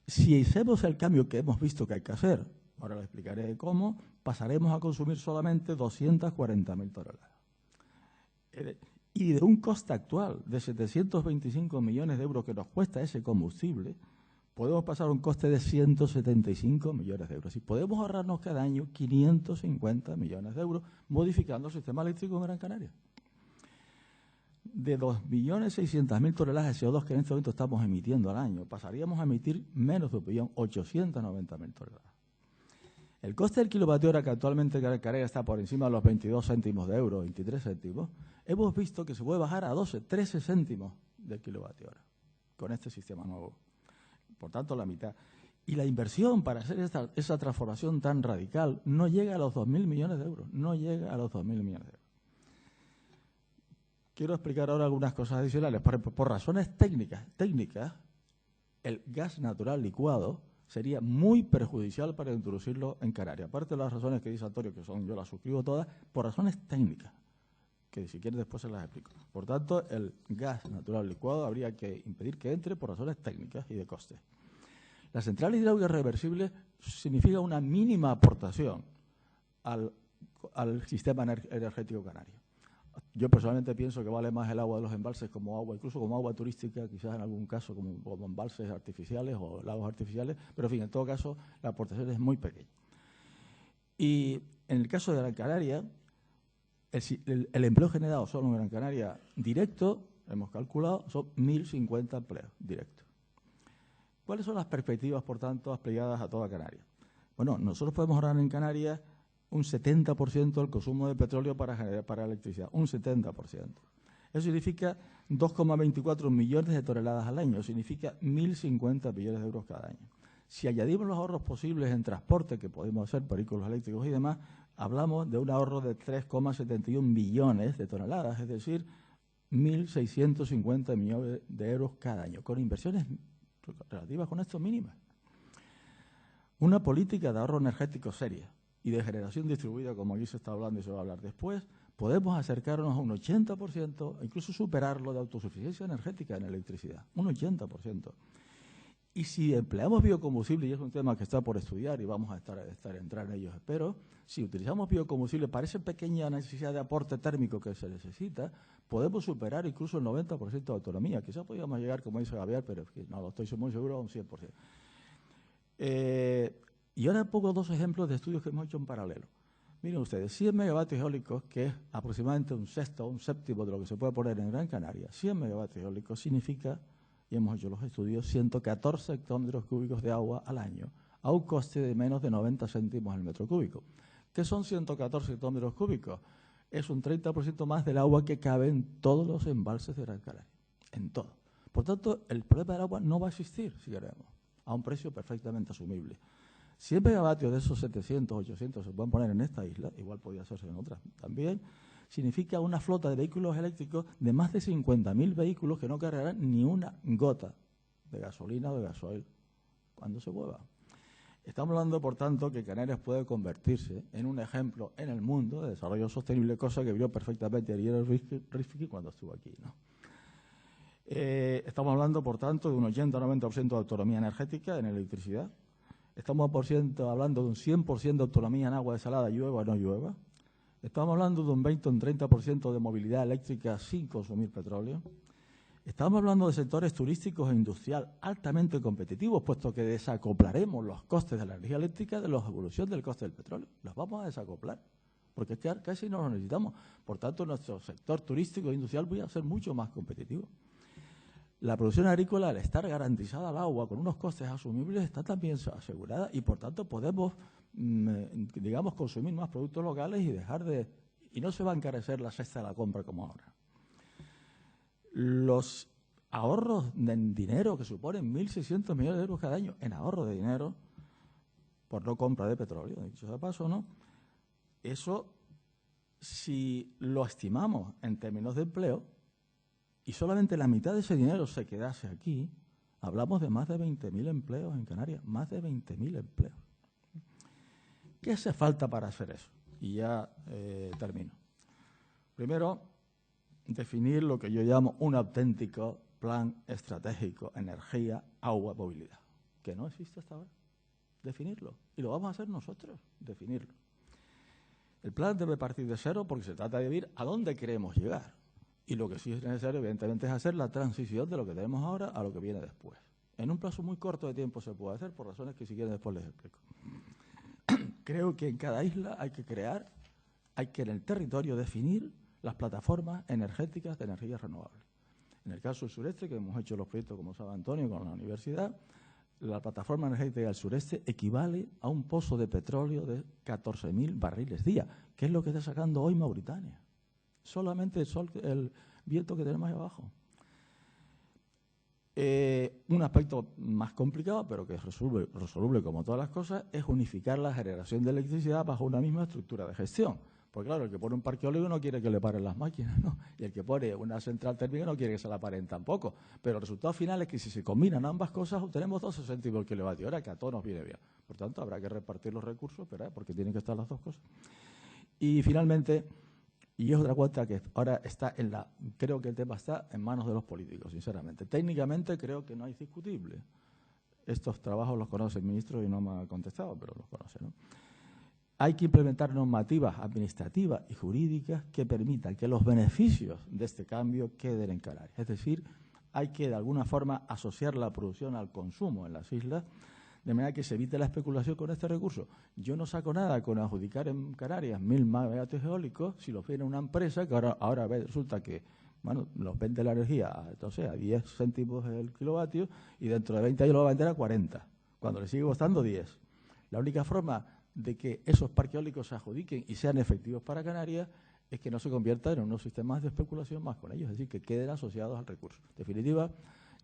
Si hacemos el cambio que hemos visto que hay que hacer, ahora lo explicaré cómo, pasaremos a consumir solamente 240.000 toneladas. Y de un coste actual de 725 millones de euros que nos cuesta ese combustible, podemos pasar a un coste de 175 millones de euros. Y podemos ahorrarnos cada año 550 millones de euros modificando el sistema eléctrico en Gran Canaria. De 2.600.000 toneladas de CO2 que en este momento estamos emitiendo al año, pasaríamos a emitir menos de 1.890.000 toneladas. El coste del kilovatio hora, que actualmente en Gran Canaria está por encima de los 22 céntimos de euro, 23 céntimos, hemos visto que se puede bajar a 12, 13 céntimos del kilovatio hora con este sistema nuevo. Por tanto, la mitad. Y la inversión para hacer esa transformación tan radical no llega a los 2.000 millones de euros. No llega a los 2.000 millones de euros. Quiero explicar ahora algunas cosas adicionales. Por razones técnicas, el gas natural licuado sería muy perjudicial para introducirlo en Canarias. Aparte de las razones que dice Antonio, que son, yo las suscribo todas, por razones técnicas, que si quieren después se las explico. Por tanto, el gas natural licuado habría que impedir que entre por razones técnicas y de coste. La central hidráulica reversible significa una mínima aportación al sistema energético canario. Yo personalmente pienso que vale más el agua de los embalses como agua, incluso como agua turística, quizás en algún caso como embalses artificiales o lagos artificiales, pero en fin, en todo caso la aportación es muy pequeña. Y en el caso de Gran Canaria, el empleo generado solo en Gran Canaria directo, hemos calculado, son 1.050 empleos directos. ¿Cuáles son las perspectivas, por tanto, aplicadas a toda Canarias? Bueno, nosotros podemos ahorrar en Canarias un 70% del consumo de petróleo para electricidad, un 70%. Eso significa 2,24 millones de toneladas al año, significa 1.050 millones de euros cada año. Si añadimos los ahorros posibles en transporte que podemos hacer, vehículos eléctricos y demás, hablamos de un ahorro de 3,71 millones de toneladas, es decir, 1.650 millones de euros cada año, con inversiones relativas con esto mínimas. Una política de ahorro energético seria y de generación distribuida, como aquí se está hablando y se va a hablar después, podemos acercarnos a un 80%, incluso superarlo de autosuficiencia energética en electricidad, un 80%. Y si empleamos biocombustible, y es un tema que está por estudiar y vamos a entrar en ellos, espero, si utilizamos biocombustible para esa pequeña necesidad de aporte térmico que se necesita, podemos superar incluso el 90% de autonomía. Quizás podríamos llegar, como dice Javier, pero no lo estoy muy seguro, a un 100%. Y ahora pongo 2 ejemplos de estudios que hemos hecho en paralelo. Miren ustedes, 100 megavatios eólicos, que es aproximadamente un sexto o un séptimo de lo que se puede poner en Gran Canaria, 100 megavatios eólicos significa, y hemos hecho los estudios, 114 hectómetros cúbicos de agua al año, a un coste de menos de 90 céntimos al metro cúbico. ¿Qué son 114 hectómetros cúbicos? Es un 30% más del agua que cabe en todos los embalses de Gran Canaria, en todo. Por tanto, el problema del agua no va a existir, si queremos, a un precio perfectamente asumible. 100 megavatios de esos 700, 800 se pueden poner en esta isla, igual podría hacerse en otras también, significa una flota de vehículos eléctricos de más de 50.000 vehículos que no cargarán ni una gota de gasolina o de gasoil cuando se mueva. Estamos hablando, por tanto, que Canarias puede convertirse en un ejemplo en el mundo de desarrollo sostenible, cosa que vio perfectamente Ariel Rifki cuando estuvo aquí, ¿no? Estamos hablando, por tanto, de un 80-90% de autonomía energética en electricidad. Estamos hablando de un 100% de autonomía en agua desalada, llueva o no llueva. Estamos hablando de un 20 o un 30% de movilidad eléctrica sin consumir petróleo. Estamos hablando de sectores turísticos e industrial altamente competitivos, puesto que desacoplaremos los costes de la energía eléctrica de la evolución del coste del petróleo. Los vamos a desacoplar, porque es que casi no lo necesitamos. Por tanto, nuestro sector turístico e industrial va a ser mucho más competitivo. La producción agrícola, al estar garantizada al agua con unos costes asumibles, está también asegurada y, por tanto, podemos, digamos, consumir más productos locales y no se va a encarecer la cesta de la compra como ahora. Los ahorros en dinero que suponen 1.600 millones de euros cada año en ahorro de dinero por no compra de petróleo, dicho de paso, ¿no? Eso, si lo estimamos en términos de empleo y solamente la mitad de ese dinero se quedase aquí, hablamos de más de 20.000 empleos en Canarias, más de 20.000 empleos. ¿Qué hace falta para hacer eso? Y ya termino. Primero, definir lo que yo llamo un auténtico plan estratégico, energía, agua, movilidad, que no existe hasta ahora. Definirlo. Y lo vamos a hacer nosotros, definirlo. El plan debe partir de cero porque se trata de ver a dónde queremos llegar. Y lo que sí es necesario, evidentemente, es hacer la transición de lo que tenemos ahora a lo que viene después. En un plazo muy corto de tiempo se puede hacer, por razones que si quieren después les explico. Creo que en cada isla hay que en el territorio definir las plataformas energéticas de energías renovables. En el caso del sureste, que hemos hecho los proyectos, como sabe Antonio, con la universidad, la plataforma energética del sureste equivale a un pozo de petróleo de 14.000 barriles día, que es lo que está sacando hoy Mauritania. Solamente el viento que tenemos ahí abajo. Un aspecto más complicado, pero que es resoluble como todas las cosas, es unificar la generación de electricidad bajo una misma estructura de gestión. Porque claro, el que pone un parque eólico no quiere que le paren las máquinas, ¿no? Y el que pone una central térmica no quiere que se la paren tampoco. Pero el resultado final es que si se combinan ambas cosas, obtenemos 12 céntimos el kilovatio hora, que a todos nos viene bien. Por tanto, habrá que repartir los recursos, ¿verdad? Porque tienen que estar las dos cosas. Y finalmente, y es otra cuenta que ahora está creo que el tema está en manos de los políticos, sinceramente. Técnicamente creo que no es discutible. Estos trabajos los conoce el ministro y no me ha contestado, pero los conoce, ¿no? Hay que implementar normativas administrativas y jurídicas que permitan que los beneficios de este cambio queden en Canarias. Es decir, hay que de alguna forma asociar la producción al consumo en las islas, de manera que se evite la especulación con este recurso. Yo no saco nada con adjudicar en Canarias 1.000 megavatios eólicos si los viene una empresa que ahora resulta que los vende la energía a 10 céntimos el kilovatio y dentro de 20 años lo va a vender a 40, cuando le sigue costando 10. La única forma de que esos parques eólicos se adjudiquen y sean efectivos para Canarias es que no se conviertan en unos sistemas de especulación más con ellos, es decir, que queden asociados al recurso. En definitiva,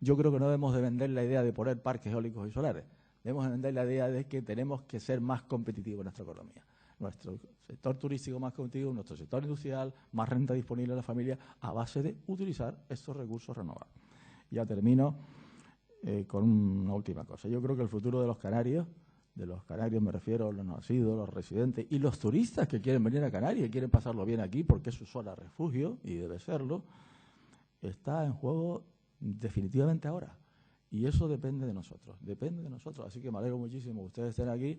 yo creo que no debemos de vender la idea de poner parques eólicos y solares, debemos de vender la idea de que tenemos que ser más competitivos en nuestra economía. Nuestro sector turístico más competitivo, nuestro sector industrial, más renta disponible a la familia, a base de utilizar estos recursos renovables. Ya termino con una última cosa. Yo creo que el futuro de los canarios me refiero a los nacidos, los residentes y los turistas que quieren venir a Canarias y quieren pasarlo bien aquí porque es su zona de refugio y debe serlo, está en juego definitivamente ahora. Y eso depende de nosotros, Así que me alegro muchísimo que ustedes estén aquí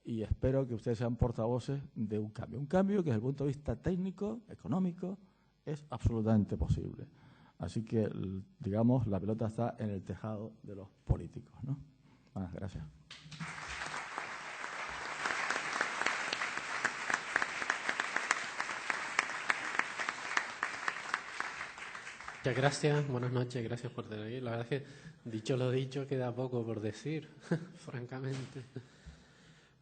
y espero que ustedes sean portavoces de un cambio que desde el punto de vista técnico, económico, es absolutamente posible. Así que, digamos, la pelota está en el tejado de los políticos, ¿no? Bueno, gracias. Muchas gracias, buenas noches, gracias por tener aquí. La verdad es que, dicho lo dicho, queda poco por decir, francamente.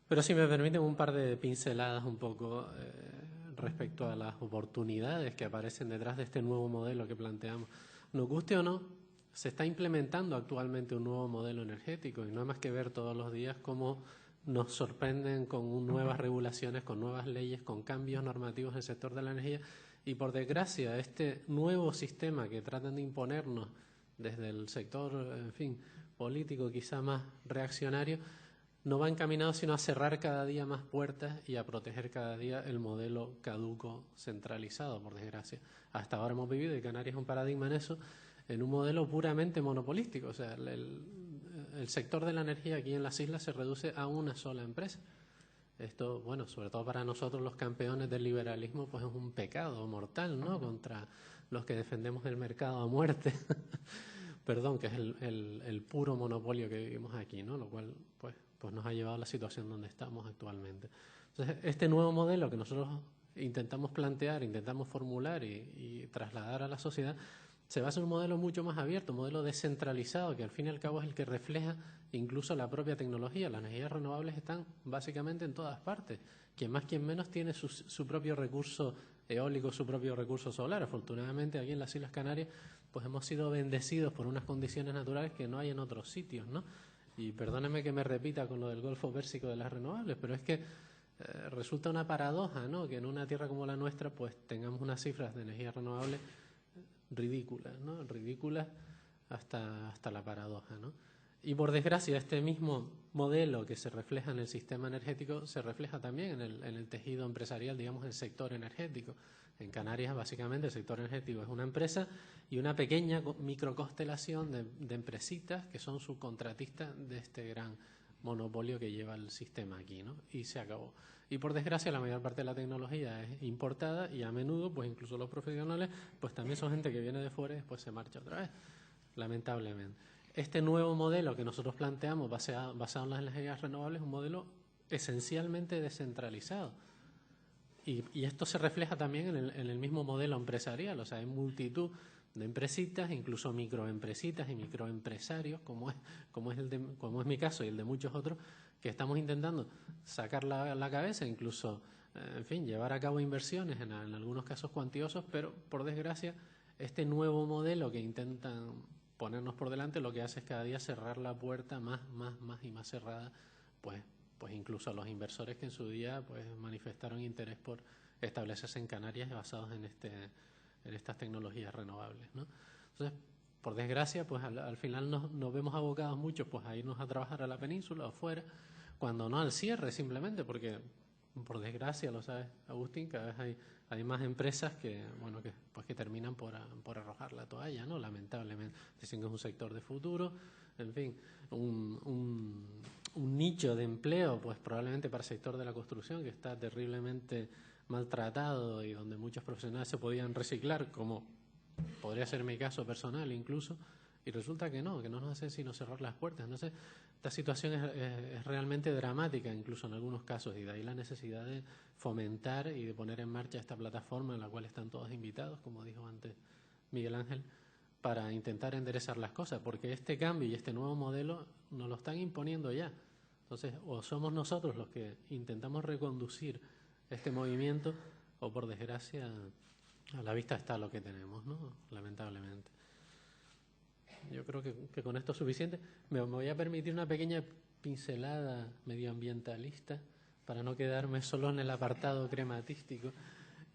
Pero si me permiten un par de pinceladas un poco respecto a las oportunidades que aparecen detrás de este nuevo modelo que planteamos. Nos guste o no, se está implementando actualmente un nuevo modelo energético y no hay más que ver todos los días cómo nos sorprenden con nuevas regulaciones, con nuevas leyes, con cambios normativos en el sector de la energía. Y por desgracia, este nuevo sistema que tratan de imponernos desde el sector, en fin, político quizá más reaccionario, no va encaminado sino a cerrar cada día más puertas y a proteger cada día el modelo caduco centralizado, por desgracia. Hasta ahora hemos vivido, y Canarias es un paradigma en eso, en un modelo puramente monopolístico. O sea, el sector de la energía aquí en las islas se reduce a una sola empresa. Esto, bueno, sobre todo para nosotros los campeones del liberalismo, pues es un pecado mortal, ¿no?, contra los que defendemos el mercado a muerte. Perdón, que es el puro monopolio que vivimos aquí, ¿no? Lo cual, pues nos ha llevado a la situación donde estamos actualmente. Entonces, este nuevo modelo que nosotros intentamos plantear, intentamos formular y trasladar a la sociedad, se basa en un modelo mucho más abierto, un modelo descentralizado, que al fin y al cabo es el que refleja incluso la propia tecnología. Las energías renovables están básicamente en todas partes. Quien más, quien menos tiene su propio recurso eólico, su propio recurso solar. Afortunadamente aquí en las Islas Canarias pues hemos sido bendecidos por unas condiciones naturales que no hay en otros sitios, ¿no? Y perdónenme que me repita con lo del Golfo Pérsico de las renovables, pero es que resulta una paradoja, ¿no?, que en una tierra como la nuestra pues tengamos unas cifras de energías renovables ridículas, ¿no?, ridículas hasta la paradoja, ¿no? Y por desgracia este mismo modelo que se refleja en el sistema energético se refleja también en el tejido empresarial, digamos, el sector energético. En Canarias, básicamente, el sector energético es una empresa y una pequeña microconstelación de empresitas que son subcontratistas de este gran monopolio que lleva el sistema aquí, ¿no? Y se acabó. Y por desgracia, la mayor parte de la tecnología es importada y a menudo, pues incluso los profesionales, pues también son gente que viene de fuera y después se marcha otra vez, lamentablemente. Este nuevo modelo que nosotros planteamos, basado en las energías renovables, es un modelo esencialmente descentralizado. Y esto se refleja también en el mismo modelo empresarial. O sea, hay multitud de empresitas, incluso microempresitas y microempresarios, como es mi caso y el de muchos otros, que estamos intentando sacar la cabeza, incluso, en fin, llevar a cabo inversiones, en algunos casos cuantiosos, pero por desgracia este nuevo modelo que intentan ponernos por delante lo que hace es cada día cerrar la puerta más y más cerrada, pues incluso a los inversores que en su día pues manifestaron interés por establecerse en Canarias basados en estas tecnologías renovables, ¿no? Entonces, por desgracia, pues al final nos vemos abocados muchos pues a irnos a trabajar a la península o fuera, cuando no al cierre simplemente, porque por desgracia, lo sabes, Agustín, cada vez hay más empresas que terminan por arrojar la toalla, ¿no? Lamentablemente. Dicen que es un sector de futuro, en fin, un nicho de empleo, pues probablemente para el sector de la construcción, que está terriblemente maltratado y donde muchos profesionales se podían reciclar, como podría ser mi caso personal incluso, y resulta que no nos hacen sino cerrar las puertas. Entonces, esta situación es realmente dramática, incluso en algunos casos, y de ahí la necesidad de fomentar y de poner en marcha esta plataforma en la cual están todos invitados, como dijo antes Miguel Ángel, para intentar enderezar las cosas, porque este cambio y este nuevo modelo nos lo están imponiendo ya. Entonces, o somos nosotros los que intentamos reconducir este movimiento, o por desgracia, a la vista está lo que tenemos, ¿no? Lamentablemente. Yo creo que con esto es suficiente. Me voy a permitir una pequeña pincelada medioambientalista para no quedarme solo en el apartado crematístico.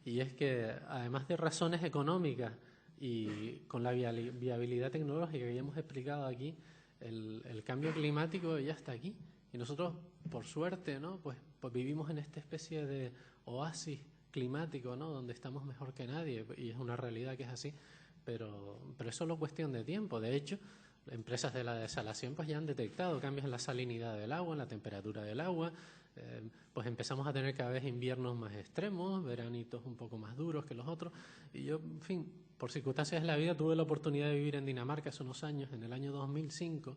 Y es que, además de razones económicas y con la viabilidad tecnológica que ya hemos explicado aquí, el cambio climático ya está aquí. Y nosotros, por suerte, ¿no?, pues vivimos en esta especie de oasis climático, ¿no?, donde estamos mejor que nadie, y es una realidad que es así. Pero es solo cuestión de tiempo. De hecho, empresas de la desalación pues ya han detectado cambios en la salinidad del agua, en la temperatura del agua. Pues empezamos a tener cada vez inviernos más extremos, veranitos un poco más duros que los otros. Y yo, en fin, por circunstancias de la vida, tuve la oportunidad de vivir en Dinamarca hace unos años. En el año 2005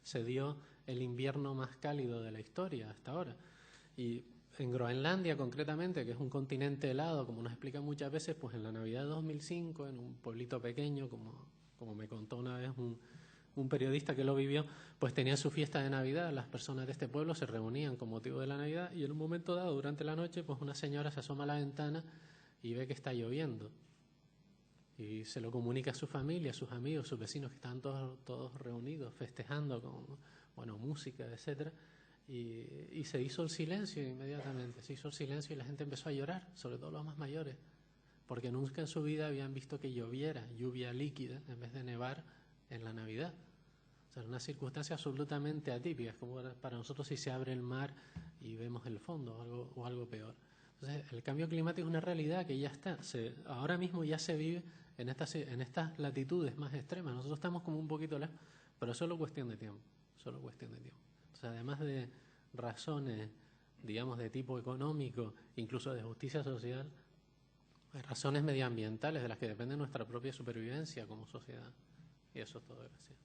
se dio el invierno más cálido de la historia hasta ahora. Y en Groenlandia, concretamente, que es un continente helado, como nos explican muchas veces, pues en la Navidad de 2005, en un pueblito pequeño, como me contó una vez un periodista que lo vivió, pues tenían su fiesta de Navidad. Las personas de este pueblo se reunían con motivo de la Navidad y en un momento dado, durante la noche, pues una señora se asoma a la ventana y ve que está lloviendo. Y se lo comunica a su familia, a sus amigos, sus vecinos, que están todos reunidos, festejando con música, etcétera. Y se hizo el silencio inmediatamente, se hizo el silencio y la gente empezó a llorar, sobre todo los más mayores, porque nunca en su vida habían visto que lloviera lluvia líquida en vez de nevar en la Navidad. O sea, una circunstancia absolutamente atípica, es como para nosotros si se abre el mar y vemos el fondo o algo peor. Entonces, el cambio climático es una realidad que ya está, ahora mismo ya se vive en estas latitudes más extremas. Nosotros estamos como un poquito lejos, pero es solo cuestión de tiempo, solo cuestión de tiempo. Entonces, además de razones, digamos, de tipo económico, incluso de justicia social, hay razones medioambientales de las que depende nuestra propia supervivencia como sociedad. Y eso es todo, gracias.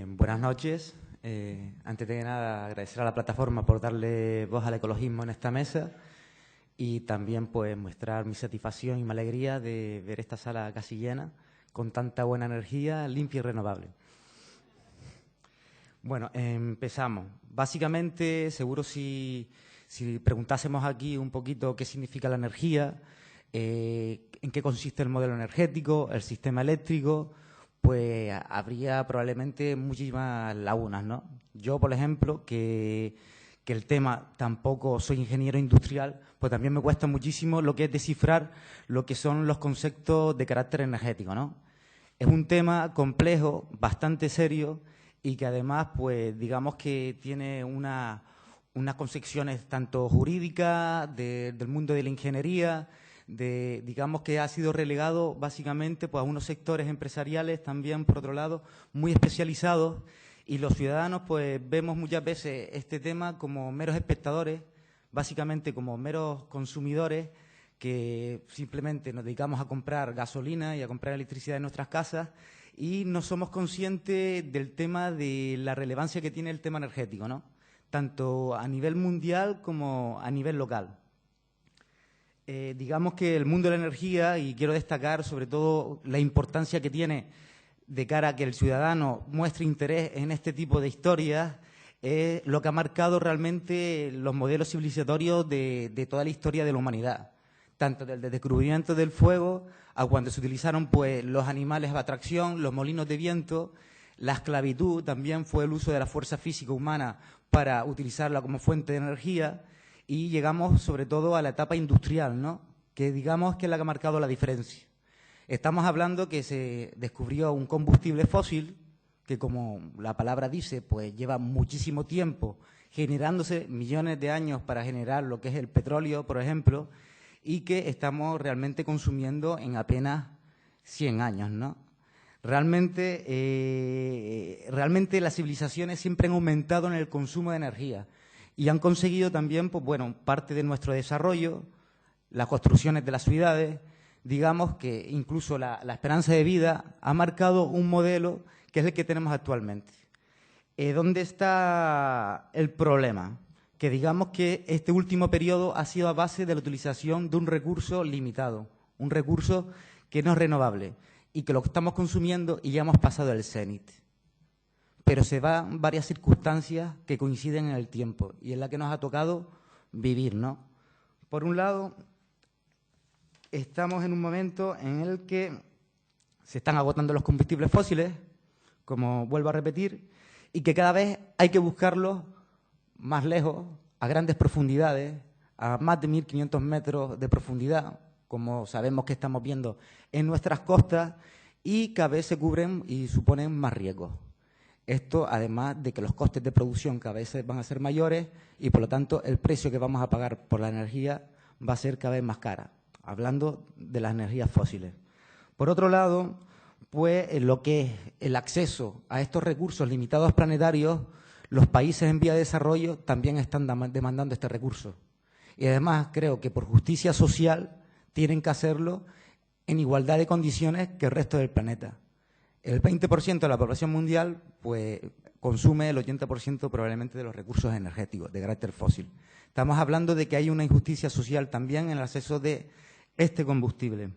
Buenas noches. Antes de nada, agradecer a la plataforma por darle voz al ecologismo en esta mesa y también pues mostrar mi satisfacción y mi alegría de ver esta sala casi llena con tanta buena energía limpia y renovable. Bueno, empezamos. Básicamente, seguro si preguntásemos aquí un poquito qué significa la energía, en qué consiste el modelo energético, el sistema eléctrico, pues habría probablemente muchísimas lagunas, ¿no? Yo, por ejemplo, que el tema tampoco soy ingeniero industrial, pues también me cuesta muchísimo lo que es descifrar lo que son los conceptos de carácter energético, ¿no? Es un tema complejo, bastante serio y que además, pues digamos que tiene unas concepciones tanto jurídicas del mundo de la ingeniería, digamos que ha sido relegado básicamente pues, a unos sectores empresariales también, por otro lado, muy especializados y los ciudadanos pues vemos muchas veces este tema como meros espectadores, básicamente como meros consumidores que simplemente nos dedicamos a comprar gasolina y a comprar electricidad en nuestras casas y no somos conscientes del tema de la relevancia que tiene el tema energético, ¿no? Tanto a nivel mundial como a nivel local. Digamos que el mundo de la energía, y quiero destacar sobre todo la importancia que tiene de cara a que el ciudadano muestre interés en este tipo de historias, es lo que ha marcado realmente los modelos civilizatorios de toda la historia de la humanidad, tanto desde el descubrimiento del fuego a cuando se utilizaron pues, los animales de atracción, los molinos de viento, la esclavitud también fue el uso de la fuerza física humana para utilizarla como fuente de energía. Y llegamos sobre todo a la etapa industrial, ¿no? Que digamos que es la que ha marcado la diferencia. Estamos hablando que se descubrió un combustible fósil que, como la palabra dice, pues lleva muchísimo tiempo generándose, millones de años para generar lo que es el petróleo, por ejemplo, y que estamos realmente consumiendo en apenas 100 años, ¿no? Realmente las civilizaciones siempre han aumentado en el consumo de energía. Y han conseguido también, pues bueno, parte de nuestro desarrollo, las construcciones de las ciudades, digamos que incluso la esperanza de vida ha marcado un modelo que es el que tenemos actualmente. ¿Dónde está el problema? Que digamos que este último periodo ha sido a base de la utilización de un recurso limitado, un recurso que no es renovable y que lo estamos consumiendo y ya hemos pasado el cenit. Pero se van varias circunstancias que coinciden en el tiempo y en la que nos ha tocado vivir, ¿no? Por un lado, estamos en un momento en el que se están agotando los combustibles fósiles, como vuelvo a repetir, y que cada vez hay que buscarlos más lejos, a grandes profundidades, a más de 1.500 metros de profundidad, como sabemos que estamos viendo en nuestras costas, y cada vez se cubren y suponen más riesgos. Esto, además de que los costes de producción cada vez van a ser mayores y, por lo tanto, el precio que vamos a pagar por la energía va a ser cada vez más cara, hablando de las energías fósiles. Por otro lado, pues, lo que es el acceso a estos recursos limitados planetarios, los países en vía de desarrollo también están demandando este recurso. Y, además, creo que por justicia social tienen que hacerlo en igualdad de condiciones que el resto del planeta. El 20% de la población mundial pues, consume el 80% probablemente de los recursos energéticos de carácter fósil. Estamos hablando de que hay una injusticia social también en el acceso de este combustible.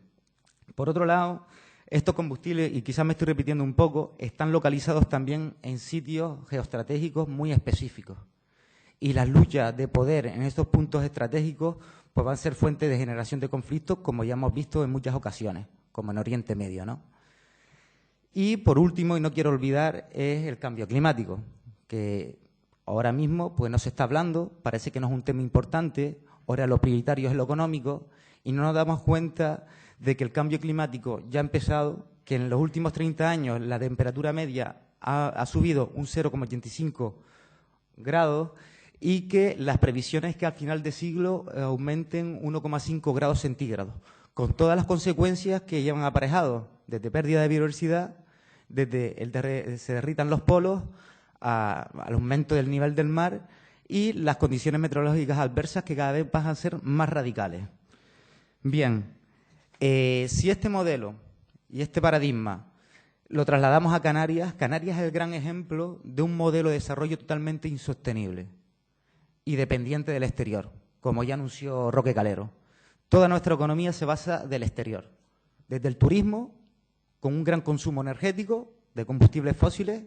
Por otro lado, estos combustibles, y quizás me estoy repitiendo un poco, están localizados también en sitios geoestratégicos muy específicos. Y las luchas de poder en estos puntos estratégicos pues, van a ser fuente de generación de conflictos, como ya hemos visto en muchas ocasiones, como en Oriente Medio, ¿no? Y, por último, y no quiero olvidar, es el cambio climático, que ahora mismo pues, no se está hablando, parece que no es un tema importante, ahora lo prioritario es lo económico, y no nos damos cuenta de que el cambio climático ya ha empezado, que en los últimos 30 años la temperatura media ha subido un 0,85 grados y que las previsiones es que al final de siglo aumenten 1,5 grados centígrados, con todas las consecuencias que llevan aparejado, desde pérdida de biodiversidad, desde se derritan los polos, al aumento del nivel del mar y las condiciones meteorológicas adversas que cada vez van a ser más radicales. Bien, si este modelo y este paradigma lo trasladamos a Canarias, Canarias es el gran ejemplo de un modelo de desarrollo totalmente insostenible y dependiente del exterior, como ya anunció Roque Calero. Toda nuestra economía se basa del exterior, desde el turismo, con un gran consumo energético de combustibles fósiles,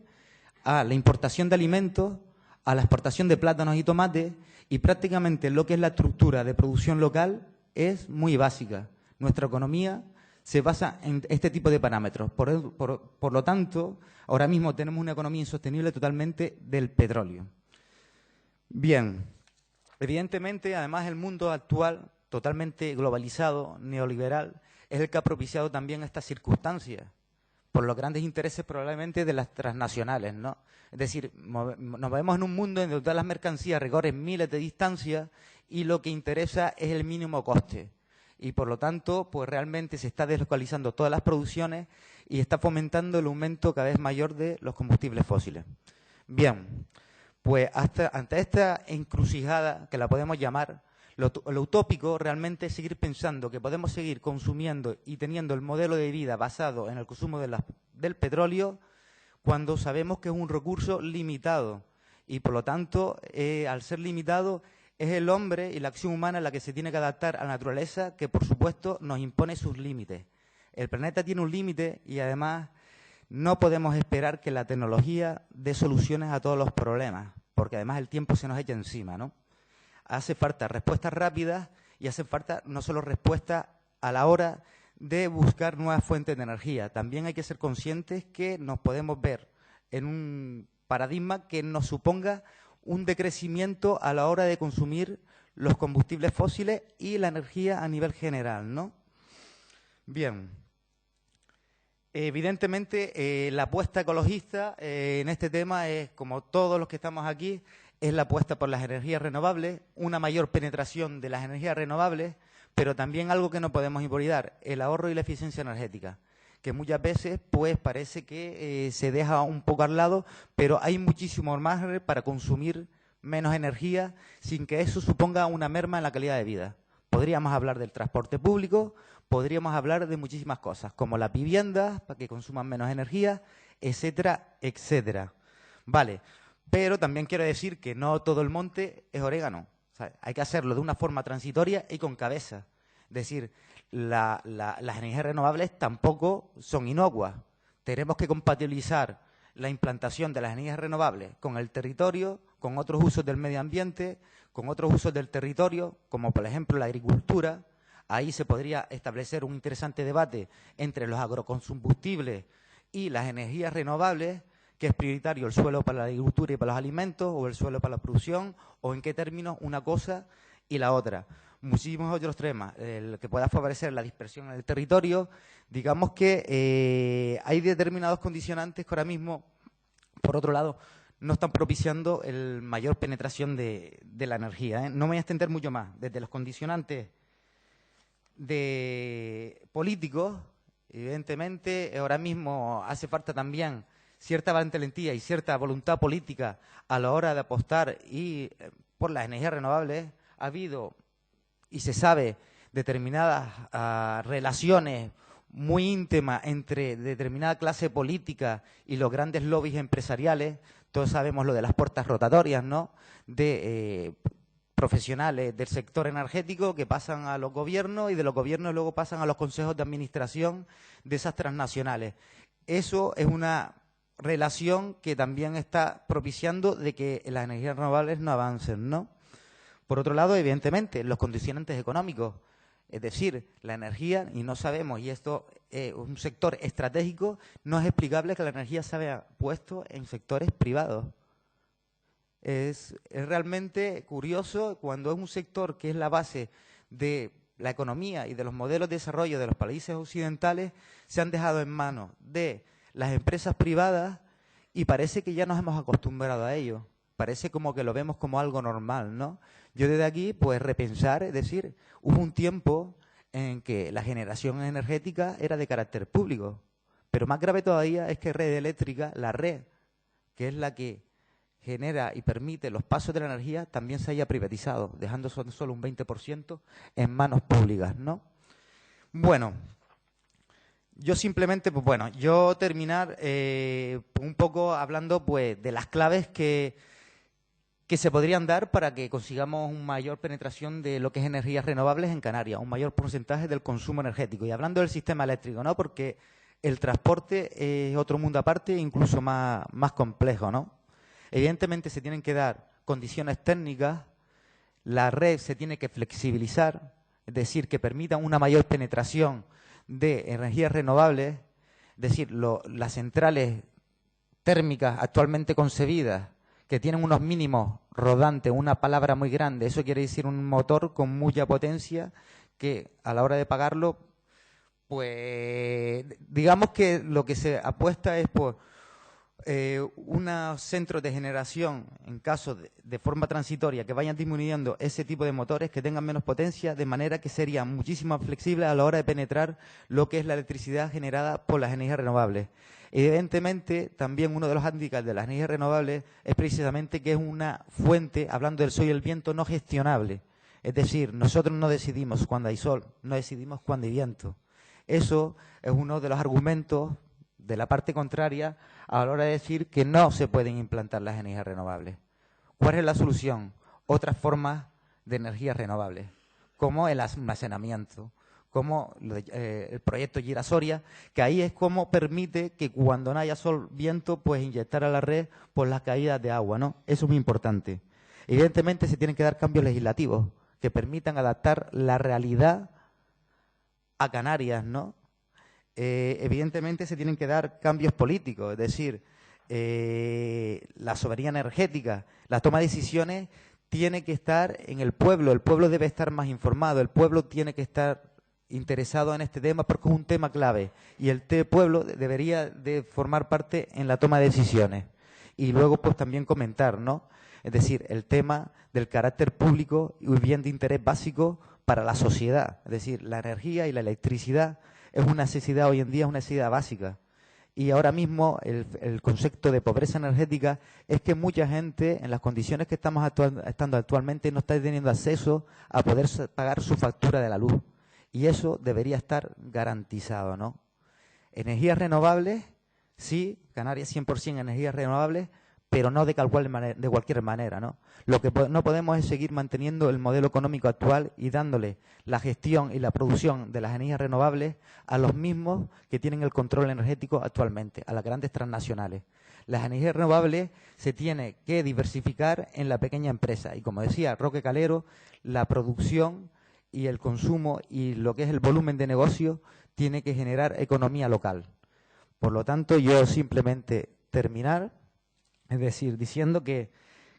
a la importación de alimentos, a la exportación de plátanos y tomates, y prácticamente lo que es la estructura de producción local es muy básica. Nuestra economía se basa en este tipo de parámetros. Por lo tanto, ahora mismo tenemos una economía insostenible totalmente del petróleo. Bien, evidentemente, además, el mundo actual, totalmente globalizado, neoliberal, es el que ha propiciado también estas circunstancias, por los grandes intereses probablemente de las transnacionales, ¿no? Es decir, nos vemos en un mundo en donde todas las mercancías recorren miles de distancias y lo que interesa es el mínimo coste. Y por lo tanto, pues realmente se está deslocalizando todas las producciones y está fomentando el aumento cada vez mayor de los combustibles fósiles. Bien, pues ante esta encrucijada, que la podemos llamar, lo utópico realmente es seguir pensando que podemos seguir consumiendo y teniendo el modelo de vida basado en el consumo del petróleo cuando sabemos que es un recurso limitado y, por lo tanto, al ser limitado, es el hombre y la acción humana la que se tiene que adaptar a la naturaleza que, por supuesto, nos impone sus límites. El planeta tiene un límite y, además, no podemos esperar que la tecnología dé soluciones a todos los problemas, porque, además, el tiempo se nos echa encima, ¿no? Hace falta respuestas rápidas y hace falta no solo respuestas a la hora de buscar nuevas fuentes de energía. También hay que ser conscientes que nos podemos ver en un paradigma que nos suponga un decrecimiento a la hora de consumir los combustibles fósiles y la energía a nivel general, ¿no? Bien. Evidentemente, la apuesta ecologista en este tema es, como todos los que estamos aquí, es la apuesta por las energías renovables, una mayor penetración de las energías renovables, pero también algo que no podemos olvidar, el ahorro y la eficiencia energética, que muchas veces pues parece que se deja un poco al lado, pero hay muchísimo margen para consumir menos energía sin que eso suponga una merma en la calidad de vida. Podríamos hablar del transporte público, podríamos hablar de muchísimas cosas, como las viviendas, para que consuman menos energía, etcétera, etcétera. Vale. Pero también quiero decir que no todo el monte es orégano. O sea, hay que hacerlo de una forma transitoria y con cabeza. Es decir, las energías renovables tampoco son inocuas. Tenemos que compatibilizar la implantación de las energías renovables con el territorio, con otros usos del medio ambiente, con otros usos del territorio, como por ejemplo la agricultura. Ahí se podría establecer un interesante debate entre los agrocombustibles y las energías renovables, que es prioritario el suelo para la agricultura y para los alimentos, o el suelo para la producción, o en qué términos una cosa y la otra. Muchísimos otros temas, el que pueda favorecer la dispersión en el territorio. Digamos que hay determinados condicionantes que ahora mismo, por otro lado, no están propiciando el mayor penetración de la energía, ¿eh? No me voy a extender mucho más. Desde los condicionantes de políticos, evidentemente, ahora mismo hace falta también cierta valentía y cierta voluntad política a la hora de apostar por las energías renovables. Ha habido, y se sabe, determinadas relaciones muy íntimas entre determinada clase política y los grandes lobbies empresariales. Todos sabemos lo de las puertas rotatorias, ¿no?, de profesionales del sector energético que pasan a los gobiernos y de los gobiernos luego pasan a los consejos de administración de esas transnacionales. Eso es una relación que también está propiciando de que las energías renovables no avancen, ¿no? Por otro lado, evidentemente, los condicionantes económicos, es decir, la energía, y no sabemos, y esto es un sector estratégico, no es explicable que la energía se haya puesto en sectores privados. Es realmente curioso cuando es un sector que es la base de la economía y de los modelos de desarrollo de los países occidentales, se han dejado en manos de las empresas privadas y parece que ya nos hemos acostumbrado a ello. Parece como que lo vemos como algo normal, ¿no? Yo desde aquí, pues repensar, es decir, hubo un tiempo en que la generación energética era de carácter público, pero más grave todavía es que red eléctrica, la red, que es la que genera y permite los pasos de la energía, también se haya privatizado, dejando solo un 20% en manos públicas, ¿no? Bueno, yo simplemente, pues bueno, yo terminar un poco hablando pues de las claves que se podrían dar para que consigamos una mayor penetración de lo que es energías renovables en Canarias, un mayor porcentaje del consumo energético. Y hablando del sistema eléctrico, ¿no? Porque el transporte es otro mundo aparte, incluso más complejo, ¿no? Evidentemente se tienen que dar condiciones técnicas, la red se tiene que flexibilizar, es decir, que permitan una mayor penetración de energías renovables, es decir, las centrales térmicas actualmente concebidas, que tienen unos mínimos rodantes, una palabra muy grande, eso quiere decir un motor con mucha potencia que a la hora de pagarlo, pues digamos que lo que se apuesta es por unos centros de generación, en caso de forma transitoria, que vayan disminuyendo ese tipo de motores, que tengan menos potencia, de manera que serían muchísimo más flexibles a la hora de penetrar lo que es la electricidad generada por las energías renovables. Evidentemente, también uno de los hándicaps de las energías renovables es precisamente que es una fuente, hablando del sol y el viento, no gestionable. Es decir, nosotros no decidimos cuándo hay sol, no decidimos cuándo hay viento. Eso es uno de los argumentos de la parte contraria a la hora de decir que no se pueden implantar las energías renovables. ¿Cuál es la solución? Otras formas de energías renovables, como el almacenamiento, como el proyecto Girasoria, que ahí es como permite que cuando no haya sol, viento, pues inyectar a la red por las caídas de agua, ¿no? Eso es muy importante. Evidentemente se tienen que dar cambios legislativos que permitan adaptar la realidad a Canarias, ¿no? Evidentemente se tienen que dar cambios políticos, es decir, la soberanía energética, la toma de decisiones tiene que estar en el pueblo debe estar más informado, el pueblo tiene que estar interesado en este tema porque es un tema clave y el pueblo debería de formar parte en la toma de decisiones y luego pues también comentar, ¿no? Es decir, el tema del carácter público y bien de interés básico para la sociedad, es decir, la energía y la electricidad es una necesidad hoy en día, es una necesidad básica. Y ahora mismo el concepto de pobreza energética es que mucha gente, en las condiciones que estamos estando actualmente, no está teniendo acceso a poder pagar su factura de la luz. Y eso debería estar garantizado, ¿no? Energías renovables, sí, Canarias 100% energías renovables, pero no de cualquier manera, ¿no? Lo que no podemos es seguir manteniendo el modelo económico actual y dándole la gestión y la producción de las energías renovables a los mismos que tienen el control energético actualmente, a las grandes transnacionales. Las energías renovables se tiene que diversificar en la pequeña empresa y, como decía Roque Calero, la producción y el consumo y lo que es el volumen de negocio tiene que generar economía local. Por lo tanto, yo simplemente terminar, es decir, diciendo que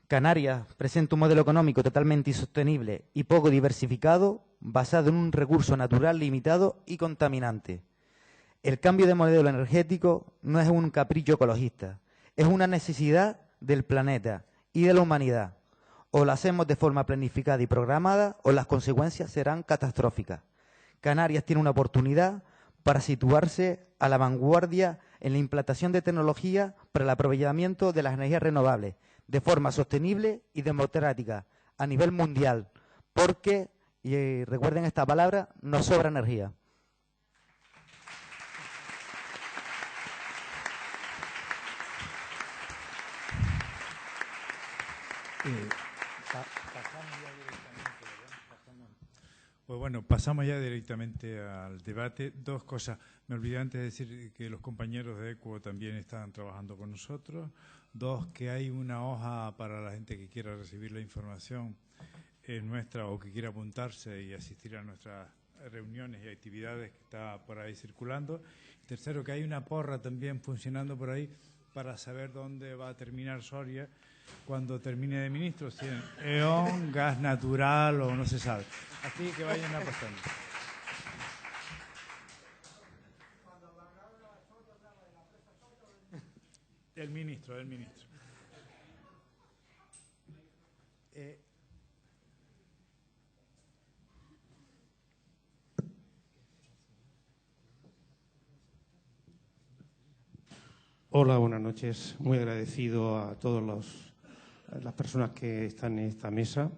Canarias presenta un modelo económico totalmente insostenible y poco diversificado, basado en un recurso natural limitado y contaminante. El cambio de modelo energético no es un capricho ecologista, es una necesidad del planeta y de la humanidad. O lo hacemos de forma planificada y programada o las consecuencias serán catastróficas. Canarias tiene una oportunidad para situarse a la vanguardia en la implantación de tecnología para el aprovechamiento de las energías renovables de forma sostenible y democrática a nivel mundial, porque, y recuerden esta palabra, nos sobra energía. Pues bueno, pasamos ya directamente al debate. Dos cosas. Me olvidé antes de decir que los compañeros de ECUO también están trabajando con nosotros. Dos, que hay una hoja para la gente que quiera recibir la información nuestra o que quiera apuntarse y asistir a nuestras reuniones y actividades que está por ahí circulando. Tercero, que hay una porra también funcionando por ahí para saber dónde va a terminar Soria cuando termine de ministro, si en E.ON, gas natural o no se sabe. Así que vayan apostando. El ministro. Hola, buenas noches. Muy agradecido a todas las personas que están en esta mesa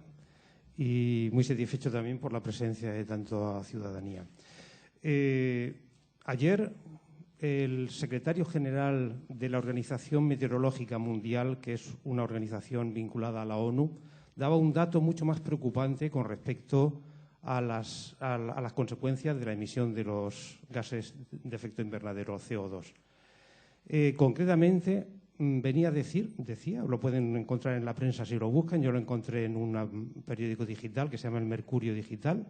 y muy satisfecho también por la presencia de tanta ciudadanía. Ayer el secretario general de la Organización Meteorológica Mundial, que es una organización vinculada a la ONU, daba un dato mucho más preocupante con respecto a las consecuencias de la emisión de los gases de efecto invernadero, CO2. Concretamente, venía a decía, lo pueden encontrar en la prensa si lo buscan, yo lo encontré en un periódico digital que se llama El Mercurio Digital,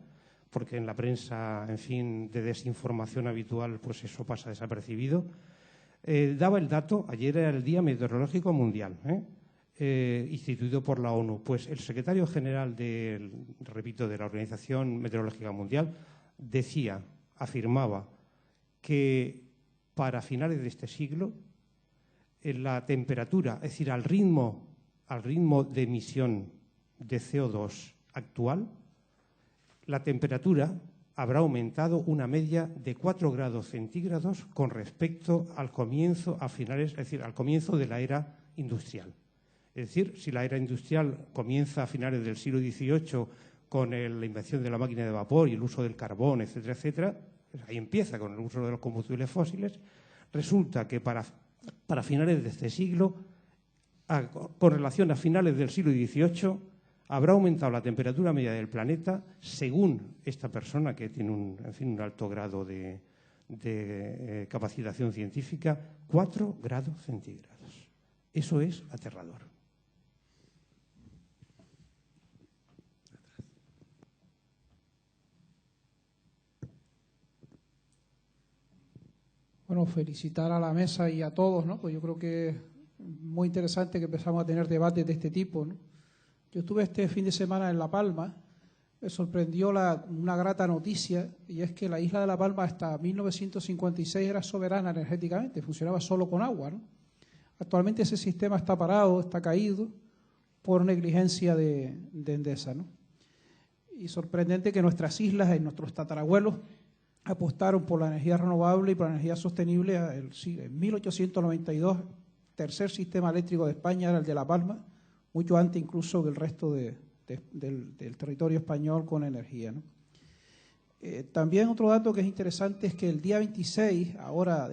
porque en la prensa, en fin, de desinformación habitual, pues eso pasa desapercibido. Daba el dato, ayer era el Día Meteorológico Mundial, instituido por la ONU. Pues el secretario general de la Organización Meteorológica Mundial afirmaba que para finales de este siglo la temperatura, es decir, al ritmo de emisión de CO2 actual, la temperatura habrá aumentado una media de 4 grados centígrados con respecto al comienzo de la era industrial. Es decir, si la era industrial comienza a finales del siglo XVIII con la invención de la máquina de vapor y el uso del carbón, etcétera, etcétera, pues ahí empieza con el uso de los combustibles fósiles, resulta que para finales de este siglo, con relación a finales del siglo XVIII, habrá aumentado la temperatura media del planeta, según esta persona que tiene un alto grado de capacitación científica, 4 grados centígrados. Eso es aterrador. Bueno, felicitar a la mesa y a todos, ¿no? Pues yo creo que es muy interesante que empezamos a tener debates de este tipo, ¿no? Yo estuve este fin de semana en La Palma, me sorprendió una grata noticia, y es que la isla de La Palma hasta 1956 era soberana energéticamente, funcionaba solo con agua, ¿no? Actualmente ese sistema está parado, está caído por negligencia de Endesa, ¿no? Y sorprendente que nuestras islas, nuestros tatarabuelos, apostaron por la energía renovable y por la energía sostenible. En 1892, tercer sistema eléctrico de España era el de La Palma, mucho antes incluso que el resto del territorio español con energía, ¿no? También otro dato que es interesante es que el día 26, ahora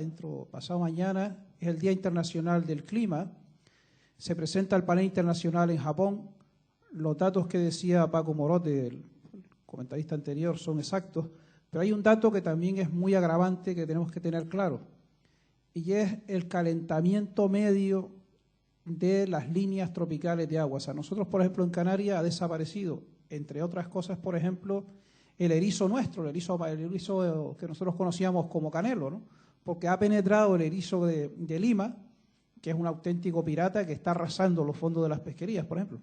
pasado mañana, es el Día Internacional del Clima. Se presenta el panel internacional en Japón. Los datos que decía Paco Morote, el comentarista anterior, son exactos, pero hay un dato que también es muy agravante que tenemos que tener claro, y es el calentamiento medio de las líneas tropicales de agua. O sea, nosotros, por ejemplo, en Canarias ha desaparecido, entre otras cosas, por ejemplo, el erizo nuestro, el erizo que nosotros conocíamos como canelo, ¿no? Porque ha penetrado el erizo de Lima, que es un auténtico pirata que está arrasando los fondos de las pesquerías, por ejemplo.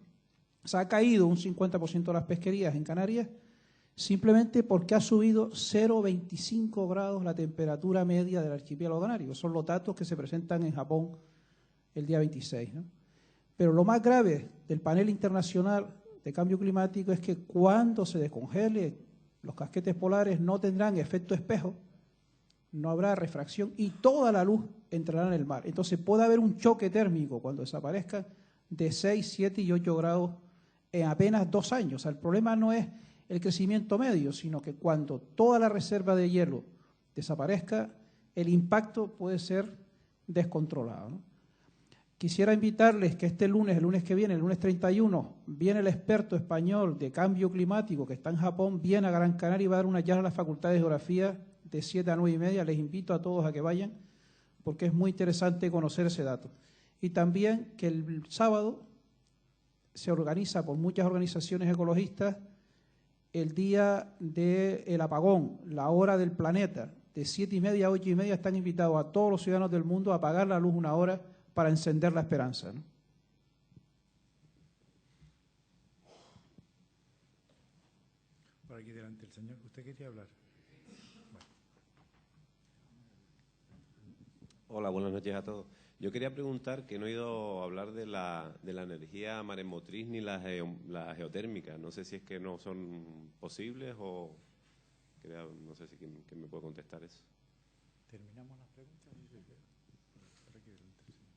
O sea, ha caído un 50% de las pesquerías en Canarias simplemente porque ha subido 0,25 grados la temperatura media del archipiélago canario. Son los datos que se presentan en Japón el día 26, ¿no? Pero lo más grave del panel internacional de cambio climático es que cuando se descongele los casquetes polares no tendrán efecto espejo, no habrá refracción y toda la luz entrará en el mar. Entonces puede haber un choque térmico cuando desaparezcan de 6, 7 y 8 grados en apenas 2 años. O sea, el problema no es el crecimiento medio, sino que cuando toda la reserva de hielo desaparezca, el impacto puede ser descontrolado, ¿no? Quisiera invitarles que el lunes que viene, el lunes 31, viene el experto español de cambio climático que está en Japón, viene a Gran Canaria y va a dar una charla a la Facultad de Geografía de 7 a 9 y media. Les invito a todos a que vayan porque es muy interesante conocer ese dato. Y también que el sábado se organiza por muchas organizaciones ecologistas el día del apagón, la hora del planeta, de 7 y media a 8 y media. Están invitados a todos los ciudadanos del mundo a apagar la luz una hora para encender la esperanza, ¿no? Por aquí delante el señor. ¿Usted quería hablar? Bueno. Hola, buenas noches a todos. Yo quería preguntar, que no he oído hablar de la energía maremotriz ni la geotérmica. No sé si es que no son posibles o... no sé si quién me puede contestar eso. Terminamos las preguntas. Por aquí delante el señor.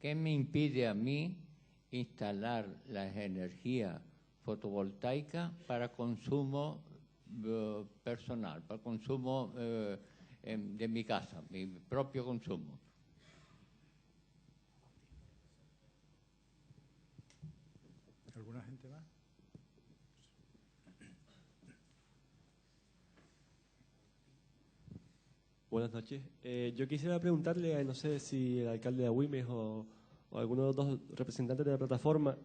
¿Qué me impide a mí instalar las energías fotovoltaicas para consumo personal, para consumo de mi casa, mi propio consumo? ¿Alguna gente más? Buenas noches. Yo quisiera preguntarle, no sé si el alcalde de Agüimes o alguno de los dos representantes de la plataforma,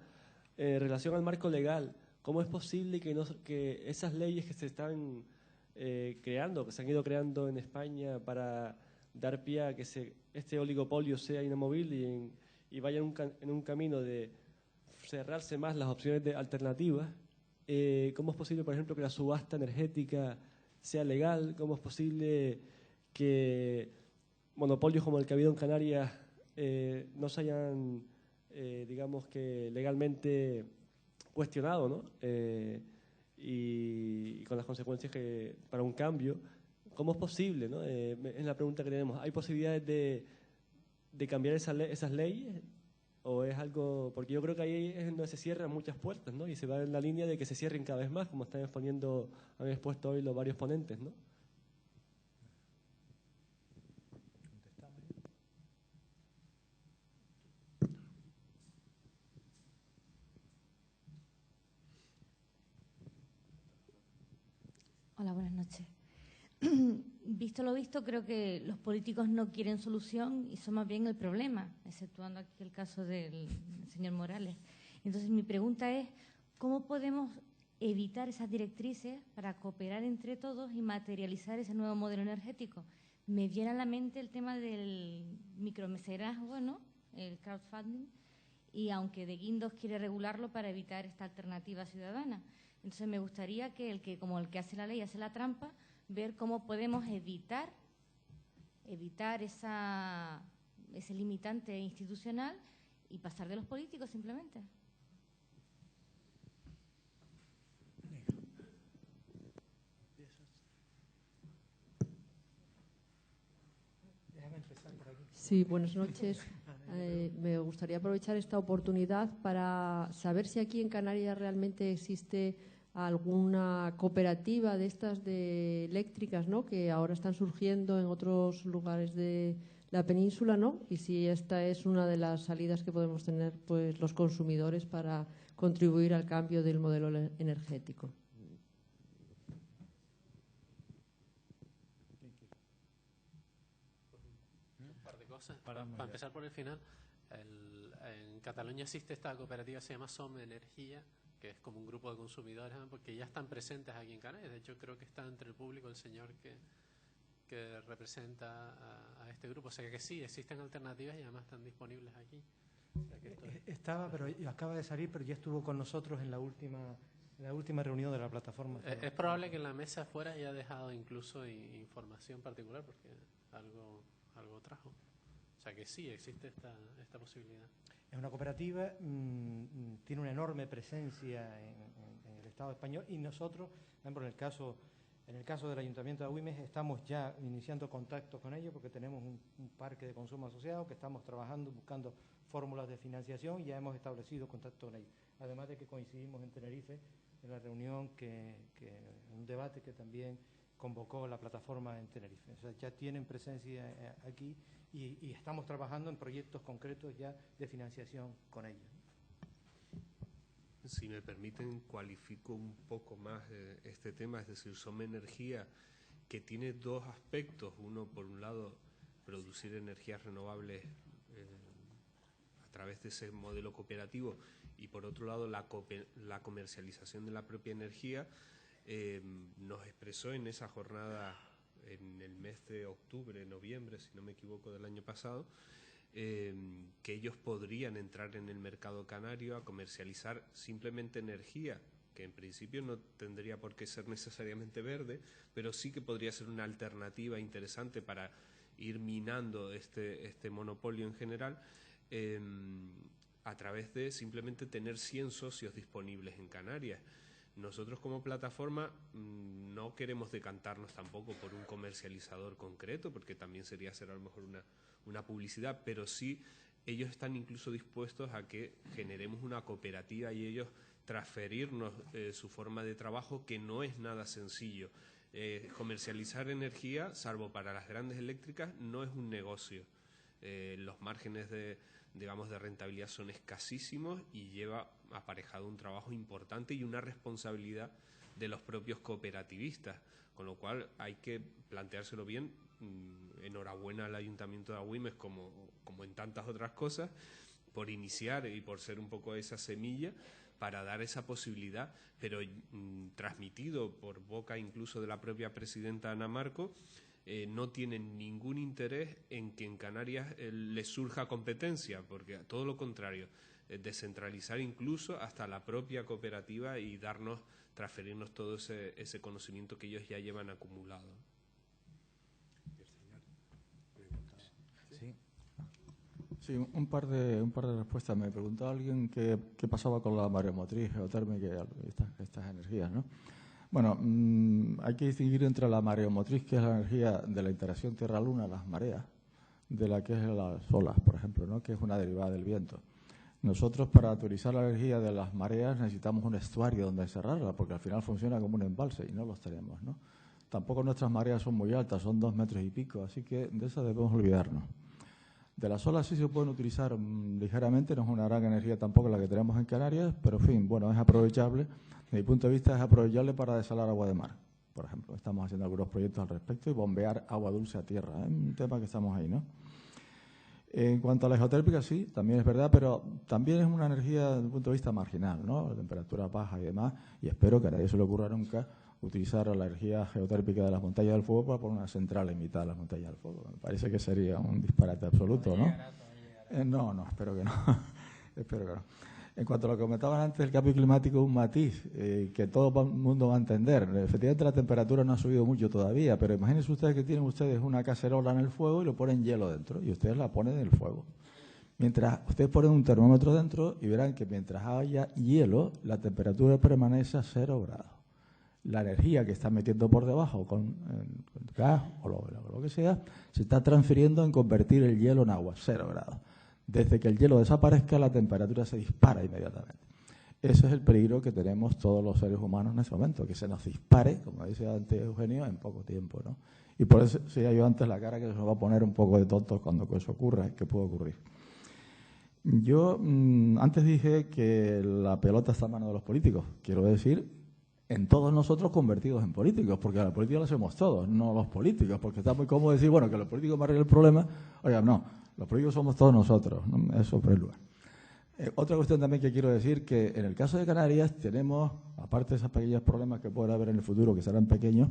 en relación al marco legal, ¿cómo es posible que esas leyes que se están creando, que se han ido creando en España para dar pie a que este oligopolio sea inamovible y vaya en un camino de cerrarse más las opciones alternativas? ¿Cómo es posible, por ejemplo, que la subasta energética sea legal? ¿Cómo es posible que monopolios como el que ha habido en Canarias no se hayan, digamos que legalmente cuestionado, ¿no? Y con las consecuencias que para un cambio? ¿Cómo es posible, ¿no? Es la pregunta que tenemos. ¿Hay posibilidades de cambiar esas leyes? ¿O es algo...? Porque yo creo que ahí es donde se cierran muchas puertas, ¿no? Y se va en la línea de que se cierren cada vez más, como han expuesto hoy los varios ponentes, ¿no? Hola, buenas noches. Visto lo visto, creo que los políticos no quieren solución y son más bien el problema, exceptuando aquí el caso del señor Morales. Entonces, mi pregunta es, ¿cómo podemos evitar esas directrices para cooperar entre todos y materializar ese nuevo modelo energético? Me viene a la mente el tema del micromecenazgo, ¿no? El crowdfunding, y aunque de Guindos quiere regularlo para evitar esta alternativa ciudadana. Entonces me gustaría que como el que hace la ley hace la trampa, ver cómo podemos evitar ese limitante institucional y pasar de los políticos simplemente. Sí, buenas noches. Me gustaría aprovechar esta oportunidad para saber si aquí en Canarias realmente existe alguna cooperativa de estas de eléctricas, ¿no?, que ahora están surgiendo en otros lugares de la península, ¿no? Y si esta es una de las salidas que podemos tener, pues, los consumidores para contribuir al cambio del modelo energético. Un par de cosas. Para empezar por el final, en Cataluña existe esta cooperativa, se llama Som Energía, que es como un grupo de consumidores, ¿no?, porque ya están presentes aquí en Canarias. De hecho, creo que está entre el público el señor que representa a este grupo. O sea que sí, existen alternativas y además están disponibles aquí. O sea que Estaba, pero acaba de salir, pero ya estuvo con nosotros en la última reunión de la plataforma. Es probable que en la mesa afuera haya dejado incluso información particular, porque algo trajo. O sea que sí, existe esta posibilidad. Es una cooperativa, tiene una enorme presencia en el Estado español y nosotros, por ejemplo, en el caso del Ayuntamiento de Agüimes, estamos ya iniciando contacto con ellos porque tenemos un parque de consumo asociado que estamos trabajando, buscando fórmulas de financiación y ya hemos establecido contacto con ellos. Además de que coincidimos en Tenerife en la reunión, un debate que también convocó la plataforma en Tenerife. O sea, ya tienen presencia aquí y estamos trabajando en proyectos concretos ya de financiación con ellos. Si me permiten, cualifico un poco más este tema, es decir, Som Energía, que tiene dos aspectos. Uno, por un lado, producir energías renovables a través de ese modelo cooperativo, y por otro lado, la comercialización de la propia energía. Nos expresó en esa jornada en el mes de octubre, noviembre, si no me equivoco, del año pasado, que ellos podrían entrar en el mercado canario a comercializar simplemente energía, que en principio no tendría por qué ser necesariamente verde, pero sí que podría ser una alternativa interesante para ir minando este monopolio en general, a través de simplemente tener 100 socios disponibles en Canarias. Nosotros como plataforma no queremos decantarnos tampoco por un comercializador concreto, porque también sería hacer a lo mejor una publicidad, pero sí ellos están incluso dispuestos a que generemos una cooperativa y ellos transferirnos su forma de trabajo, que no es nada sencillo. Comercializar energía, salvo para las grandes eléctricas, no es un negocio. Los márgenes de rentabilidad son escasísimos y lleva aparejado un trabajo importante y una responsabilidad de los propios cooperativistas, con lo cual hay que planteárselo bien. Enhorabuena al Ayuntamiento de Agüimes, como en tantas otras cosas, por iniciar y por ser un poco esa semilla para dar esa posibilidad, pero transmitido por boca incluso de la propia presidenta Ana Marco. No tienen ningún interés en que en Canarias les surja competencia, porque todo lo contrario, descentralizar incluso hasta la propia cooperativa y transferirnos todo ese conocimiento que ellos ya llevan acumulado. Sí, un par de respuestas. Me preguntaba alguien qué pasaba con la mareomotriz, geotérmica y estas energías, ¿no? Bueno, hay que distinguir entre la mareomotriz, que es la energía de la interacción Tierra-Luna, las mareas, de la que es las olas, por ejemplo, ¿no? Que es una derivada del viento. Nosotros, para utilizar la energía de las mareas, necesitamos un estuario donde encerrarla, porque al final funciona como un embalse y no los tenemos, ¿no? Tampoco nuestras mareas son muy altas, son 2 metros y pico, así que de eso debemos olvidarnos. De las olas sí se pueden utilizar ligeramente, no es una gran energía tampoco la que tenemos en Canarias, pero en fin, bueno, es aprovechable. Desde mi punto de vista es aprovechable para desalar agua de mar, por ejemplo. Estamos haciendo algunos proyectos al respecto y bombear agua dulce a tierra. Es un tema que estamos ahí, ¿no? En cuanto a la geotérmica, sí, también es verdad, pero también es una energía desde el punto de vista marginal, ¿no? La temperatura baja y demás, y espero que a nadie se le ocurra nunca utilizar la energía geotérmica de las montañas del fuego para poner una central en mitad de las montañas del fuego. Me parece que sería un disparate absoluto, ¿no? No, espero que no. Espero que no. En cuanto a lo que comentaban antes del cambio climático, un matiz que todo el mundo va a entender. Efectivamente, la temperatura no ha subido mucho todavía, pero imagínense ustedes que tienen ustedes una cacerola en el fuego y le ponen hielo dentro, y ustedes la ponen en el fuego. Mientras ustedes ponen un termómetro dentro y verán que mientras haya hielo, la temperatura permanece a 0 grados. La energía que está metiendo por debajo con gas o lo que sea, se está transfiriendo en convertir el hielo en agua, 0 grados. Desde que el hielo desaparezca, la temperatura se dispara inmediatamente. Ese es el peligro que tenemos todos los seres humanos en ese momento, que se nos dispare, como decía antes Eugenio, en poco tiempo, ¿no? Y por eso decía yo antes la cara que se nos va a poner un poco de tontos cuando eso ocurra, que puede ocurrir. Yo antes dije que la pelota está en manos de los políticos. Quiero decir, en todos nosotros convertidos en políticos, porque la política la hacemos todos, no los políticos, porque está muy cómodo decir, bueno, que los políticos me arreglen el problema. Oiga, no, los políticos somos todos nosotros, ¿no? Eso por el lugar. Otra cuestión también que quiero decir, que en el caso de Canarias tenemos, aparte de esos pequeños problemas que pueden haber en el futuro, que serán pequeños,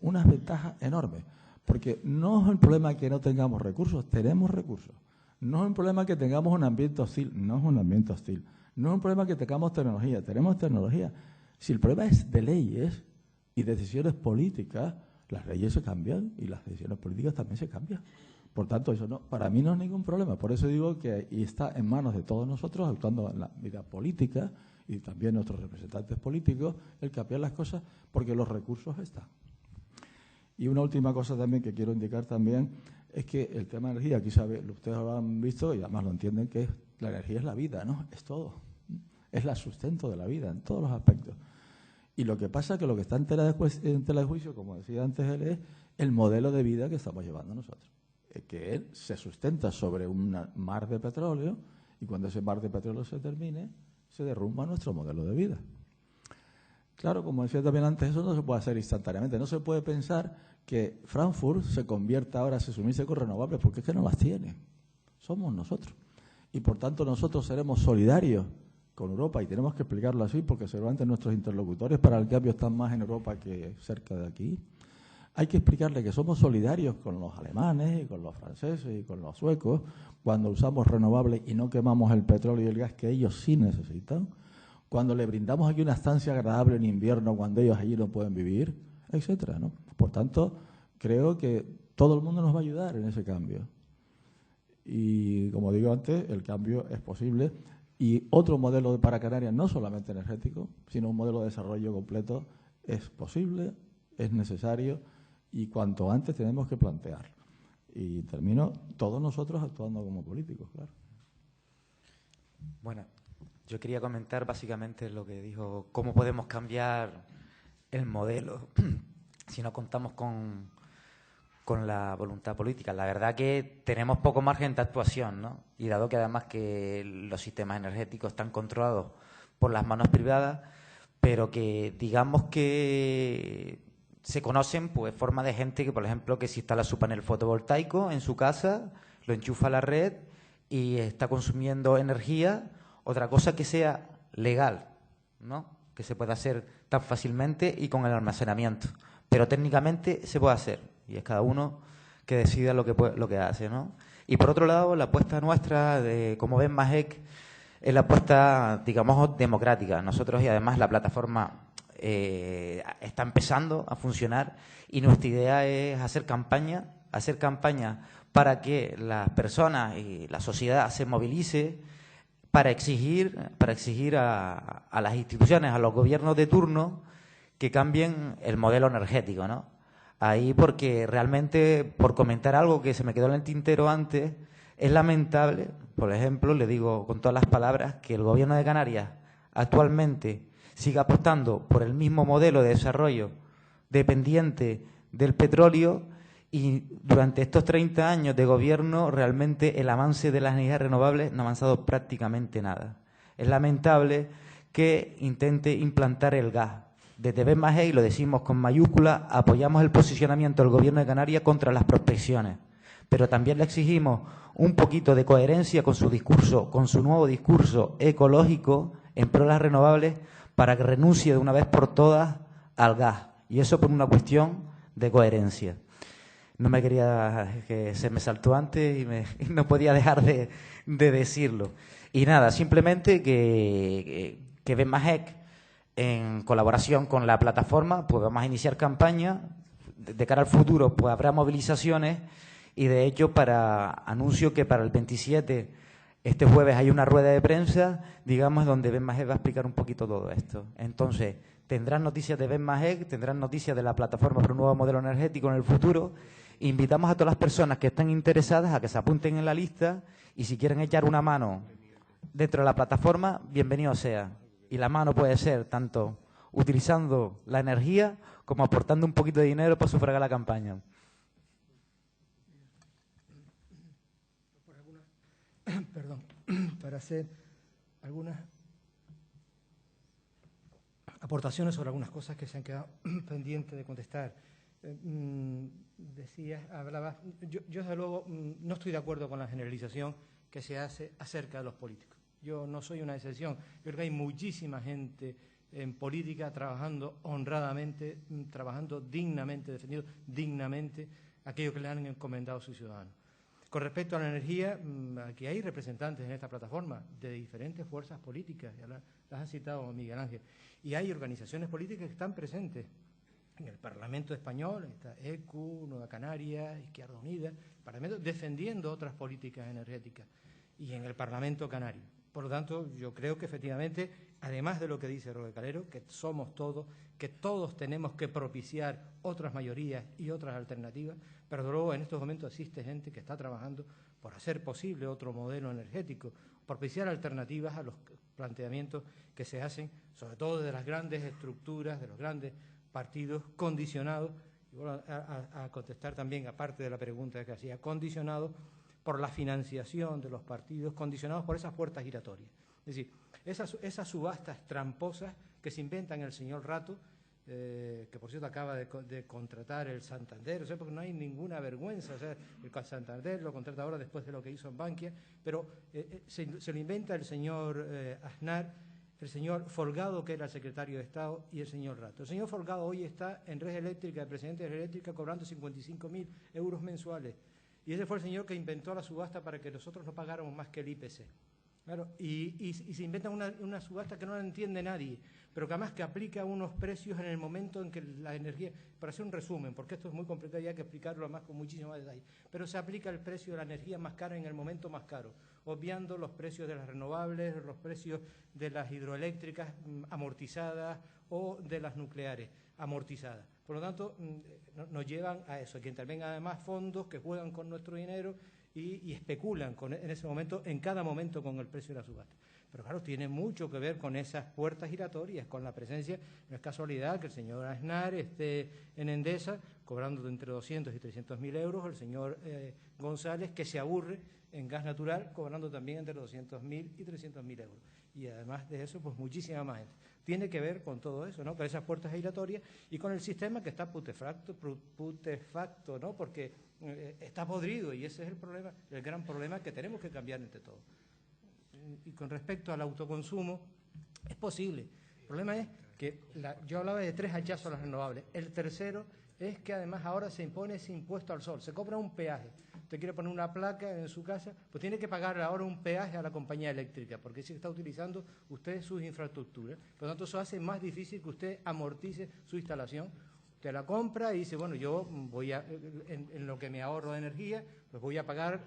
unas ventajas enormes, porque no es el problema que no tengamos recursos, tenemos recursos. No es un problema que tengamos un ambiente hostil, no es un ambiente hostil. No es un problema que tengamos tecnología, tenemos tecnología. Si el problema es de leyes y decisiones políticas, las leyes se cambian y las decisiones políticas también se cambian. Por tanto, eso no, para mí no es ningún problema. Por eso digo que está en manos de todos nosotros, actuando en la vida política y también nuestros representantes políticos, el cambiar las cosas, porque los recursos están. Y una última cosa también que quiero indicar también es que el tema de energía, aquí ustedes lo han visto y además lo entienden, que la energía es la vida, ¿no? Es todo. Es el sustento de la vida en todos los aspectos. Y lo que pasa es que lo que está en tela de juicio, como decía antes él, es el modelo de vida que estamos llevando nosotros. Que él se sustenta sobre un mar de petróleo y cuando ese mar de petróleo se termine, se derrumba nuestro modelo de vida. Claro, como decía también antes, eso no se puede hacer instantáneamente. No se puede pensar que Frankfurt se convierta ahora, se suministre con renovables, porque es que no las tiene. Somos nosotros. Y por tanto nosotros seremos solidarios con Europa y tenemos que explicarlo así porque seguramente nuestros interlocutores para el cambio están más en Europa que cerca de aquí. Hay que explicarle que somos solidarios con los alemanes, y con los franceses y con los suecos cuando usamos renovables y no quemamos el petróleo y el gas que ellos sí necesitan, cuando le brindamos aquí una estancia agradable en invierno cuando ellos allí no pueden vivir, etcétera, ¿no? Por tanto, creo que todo el mundo nos va a ayudar en ese cambio. Y, como digo antes, el cambio es posible. Y otro modelo para Canarias, no solamente energético, sino un modelo de desarrollo completo, es posible, es necesario y cuanto antes tenemos que plantearlo. Y termino, todos nosotros actuando como políticos, claro. Bueno, yo quería comentar básicamente lo que dijo, cómo podemos cambiar el modelo si no contamos con la voluntad política. La verdad que tenemos poco margen de actuación, ¿no? Y dado que además que los sistemas energéticos están controlados por las manos privadas, pero que digamos que se conocen pues formas de gente que, por ejemplo, que se instala su panel fotovoltaico en su casa, lo enchufa a la red y está consumiendo energía. Otra cosa que sea legal, ¿no? Que se pueda hacer tan fácilmente y con el almacenamiento. Pero técnicamente se puede hacer y es cada uno que decida lo que hace, ¿no? Y por otro lado, la apuesta nuestra, como ven Majek, es la apuesta, digamos, democrática. Nosotros, y además la plataforma está empezando a funcionar y nuestra idea es hacer campaña para que las personas y la sociedad se movilice para exigir a las instituciones, a los gobiernos de turno, que cambien el modelo energético, ¿no? Ahí, porque realmente, por comentar algo que se me quedó en el tintero antes, es lamentable, por ejemplo, le digo con todas las palabras, que el Gobierno de Canarias actualmente siga apostando por el mismo modelo de desarrollo dependiente del petróleo y durante estos 30 años de gobierno realmente el avance de las energías renovables no ha avanzado prácticamente nada. Es lamentable que intente implantar el gas. Desde BEMAGEI, lo decimos con mayúscula, apoyamos el posicionamiento del Gobierno de Canarias contra las prospecciones, pero también le exigimos un poquito de coherencia con su discurso, con su nuevo discurso ecológico en pro de las renovables, para que renuncie de una vez por todas al gas. Y eso por una cuestión de coherencia. No me quería, que se me saltó antes y no podía dejar de decirlo. Y nada, simplemente que BEMAGEC, en colaboración con la plataforma, pues vamos a iniciar campaña. De cara al futuro, pues habrá movilizaciones y de hecho anuncio que para el 27, este jueves, hay una rueda de prensa, digamos, donde BEMAGEC va a explicar un poquito todo esto. Entonces, tendrán noticias de BEMAGEC, tendrán noticias de la plataforma para un nuevo modelo energético en el futuro. Invitamos a todas las personas que están interesadas a que se apunten en la lista y si quieren echar una mano dentro de la plataforma, bienvenido sea. Y la mano puede ser tanto utilizando la energía como aportando un poquito de dinero para sufragar la campaña. Perdón, para hacer algunas aportaciones sobre algunas cosas que se han quedado pendientes de contestar. Hablabas, yo desde luego no estoy de acuerdo con la generalización que se hace acerca de los políticos. Yo no soy una excepción. Yo creo que hay muchísima gente en política trabajando honradamente, trabajando dignamente, defendiendo dignamente aquello que le han encomendado a sus ciudadanos. Con respecto a la energía, aquí hay representantes en esta plataforma de diferentes fuerzas políticas, ya las ha citado Miguel Ángel, y hay organizaciones políticas que están presentes en el Parlamento español, está ECU, Nueva Canarias, Izquierda Unida, Parlamento, defendiendo otras políticas energéticas, y en el Parlamento canario. Por lo tanto, yo creo que efectivamente, además de lo que dice Roque Calero, que somos todos, que todos tenemos que propiciar otras mayorías y otras alternativas, pero luego en estos momentos existe gente que está trabajando por hacer posible otro modelo energético, propiciar alternativas a los planteamientos que se hacen, sobre todo de las grandes estructuras, de los grandes partidos condicionados, y bueno, a contestar también, aparte de la pregunta que hacía, condicionados por la financiación de los partidos, condicionados por esas puertas giratorias. Es decir, esas subastas tramposas que se inventan el señor Rato, que por cierto acaba de contratar el Santander, o sea, porque no hay ninguna vergüenza, o sea, el Santander lo contrata ahora después de lo que hizo en Bankia, pero se lo inventa el señor Aznar el señor Folgado, que era el secretario de Estado, y el señor Rato. El señor Folgado hoy está en Red Eléctrica, el presidente de Red Eléctrica, cobrando 55.000 euros mensuales. Y ese fue el señor que inventó la subasta para que nosotros no pagáramos más que el IPC. Claro, y se inventa una subasta que no la entiende nadie, pero que además que aplica unos precios en el momento en que la energía, para hacer un resumen, porque esto es muy complicado y hay que explicarlo más con muchísimo más detalle, pero se aplica el precio de la energía más cara en el momento más caro, obviando los precios de las renovables, los precios de las hidroeléctricas amortizadas o de las nucleares amortizadas. Por lo tanto, nos llevan a eso, que intervengan además fondos que juegan con nuestro dinero y especulan en ese momento, en cada momento, con el precio de la subasta. Pero claro, tiene mucho que ver con esas puertas giratorias, con la presencia, no es casualidad que el señor Aznar esté en Endesa cobrando de entre 200 y 300.000 euros, el señor González, que se aburre en gas natural, cobrando también entre 200.000 y 300.000 euros. Y además de eso, pues muchísima más gente. Tiene que ver con todo eso, ¿no? Con esas puertas giratorias y con el sistema que está putefacto, ¿no? Porque está podrido y ese es el problema, el gran problema que tenemos que cambiar entre todos. Y con respecto al autoconsumo, es posible. El problema es que yo hablaba de 3 hachazos a las renovables. El tercero es que además ahora se impone ese impuesto al sol, se cobra un peaje. Usted quiere poner una placa en su casa, pues tiene que pagar ahora un peaje a la compañía eléctrica, porque si está utilizando usted sus infraestructuras. Por lo tanto, eso hace más difícil que usted amortice su instalación. Usted la compra y dice, bueno, yo voy en lo que me ahorro de energía, pues voy a pagar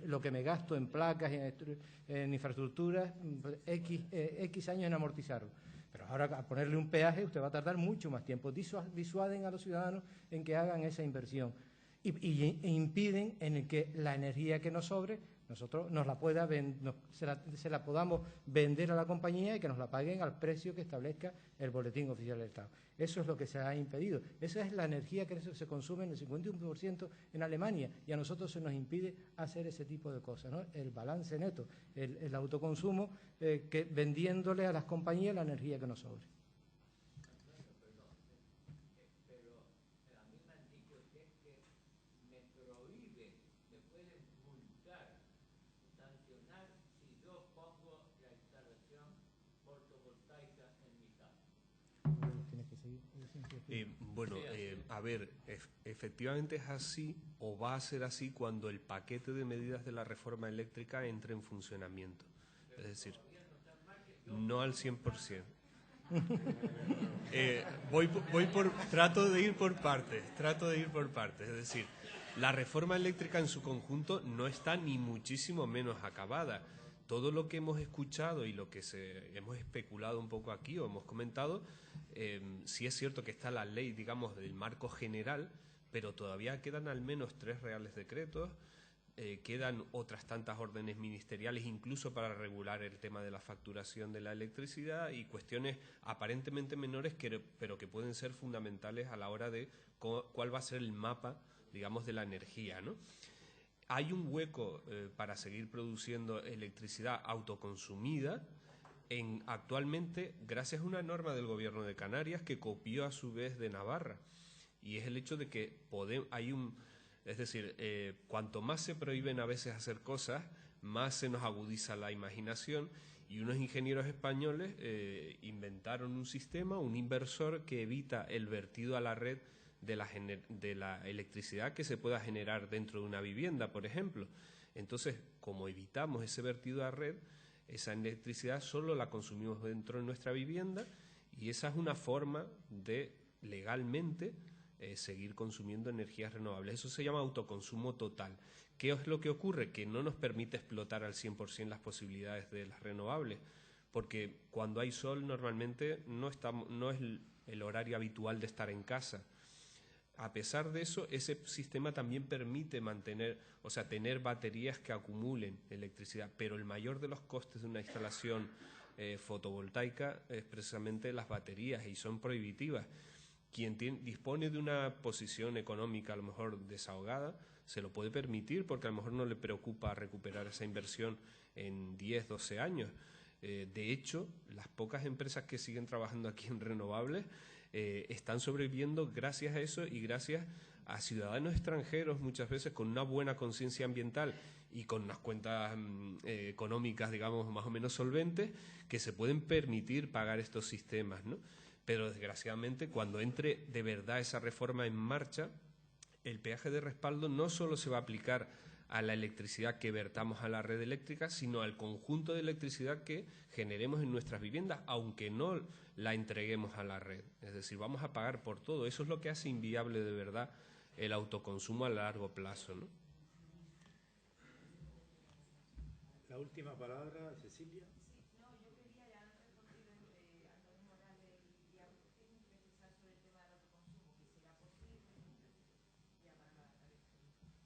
lo que me gasto en placas, en infraestructuras, X años en amortizarlo. Pero ahora, a ponerle un peaje, usted va a tardar mucho más tiempo. Disuaden a los ciudadanos en que hagan esa inversión e impiden en que la energía que nos sobre, nosotros se la podamos vender a la compañía y que nos la paguen al precio que establezca el Boletín Oficial del Estado. Eso es lo que se ha impedido. Esa es la energía que se consume en el 51% en Alemania y a nosotros se nos impide hacer ese tipo de cosas, ¿no? El balance neto, el autoconsumo, que vendiéndole a las compañías la energía que nos sobre. A ver, efectivamente es así o va a ser así cuando el paquete de medidas de la reforma eléctrica entre en funcionamiento. Es decir, no al 100%. Trato de ir por partes. Es decir, la reforma eléctrica en su conjunto no está ni muchísimo menos acabada. Todo lo que hemos escuchado y lo que hemos especulado un poco aquí o hemos comentado, sí es cierto que está la ley, digamos, del marco general, pero todavía quedan al menos 3 reales decretos, quedan otras tantas órdenes ministeriales, incluso para regular el tema de la facturación de la electricidad y cuestiones aparentemente menores, pero que pueden ser fundamentales a la hora de cuál va a ser el mapa, digamos, de la energía, ¿no? Hay un hueco para seguir produciendo electricidad autoconsumida actualmente gracias a una norma del Gobierno de Canarias que copió a su vez de Navarra. Y es el hecho de que cuanto más se prohíben a veces hacer cosas, más se nos agudiza la imaginación. Y unos ingenieros españoles inventaron un sistema, un inversor que evita el vertido a la red de la electricidad que se pueda generar dentro de una vivienda, por ejemplo. Entonces, como evitamos ese vertido a red, esa electricidad solo la consumimos dentro de nuestra vivienda y esa es una forma de legalmente seguir consumiendo energías renovables. Eso se llama autoconsumo total. ¿Qué es lo que ocurre? Que no nos permite explotar al 100% las posibilidades de las renovables, porque cuando hay sol normalmente no es el horario habitual de estar en casa. A pesar de eso, ese sistema también permite tener baterías que acumulen electricidad, pero el mayor de los costes de una instalación fotovoltaica es precisamente las baterías y son prohibitivas. Quien dispone de una posición económica a lo mejor desahogada se lo puede permitir porque a lo mejor no le preocupa recuperar esa inversión en 10, 12 años. De hecho, las pocas empresas que siguen trabajando aquí en renovables están sobreviviendo gracias a eso y gracias a ciudadanos extranjeros muchas veces con una buena conciencia ambiental y con unas cuentas económicas, digamos, más o menos solventes, que se pueden permitir pagar estos sistemas, ¿no? Pero desgraciadamente, cuando entre de verdad esa reforma en marcha, el peaje de respaldo no solo se va a aplicar a la electricidad que vertamos a la red eléctrica, sino al conjunto de electricidad que generemos en nuestras viviendas, aunque no la entreguemos a la red. Es decir, vamos a pagar por todo. Eso es lo que hace inviable de verdad el autoconsumo a largo plazo, ¿no? La última palabra, Cecilia.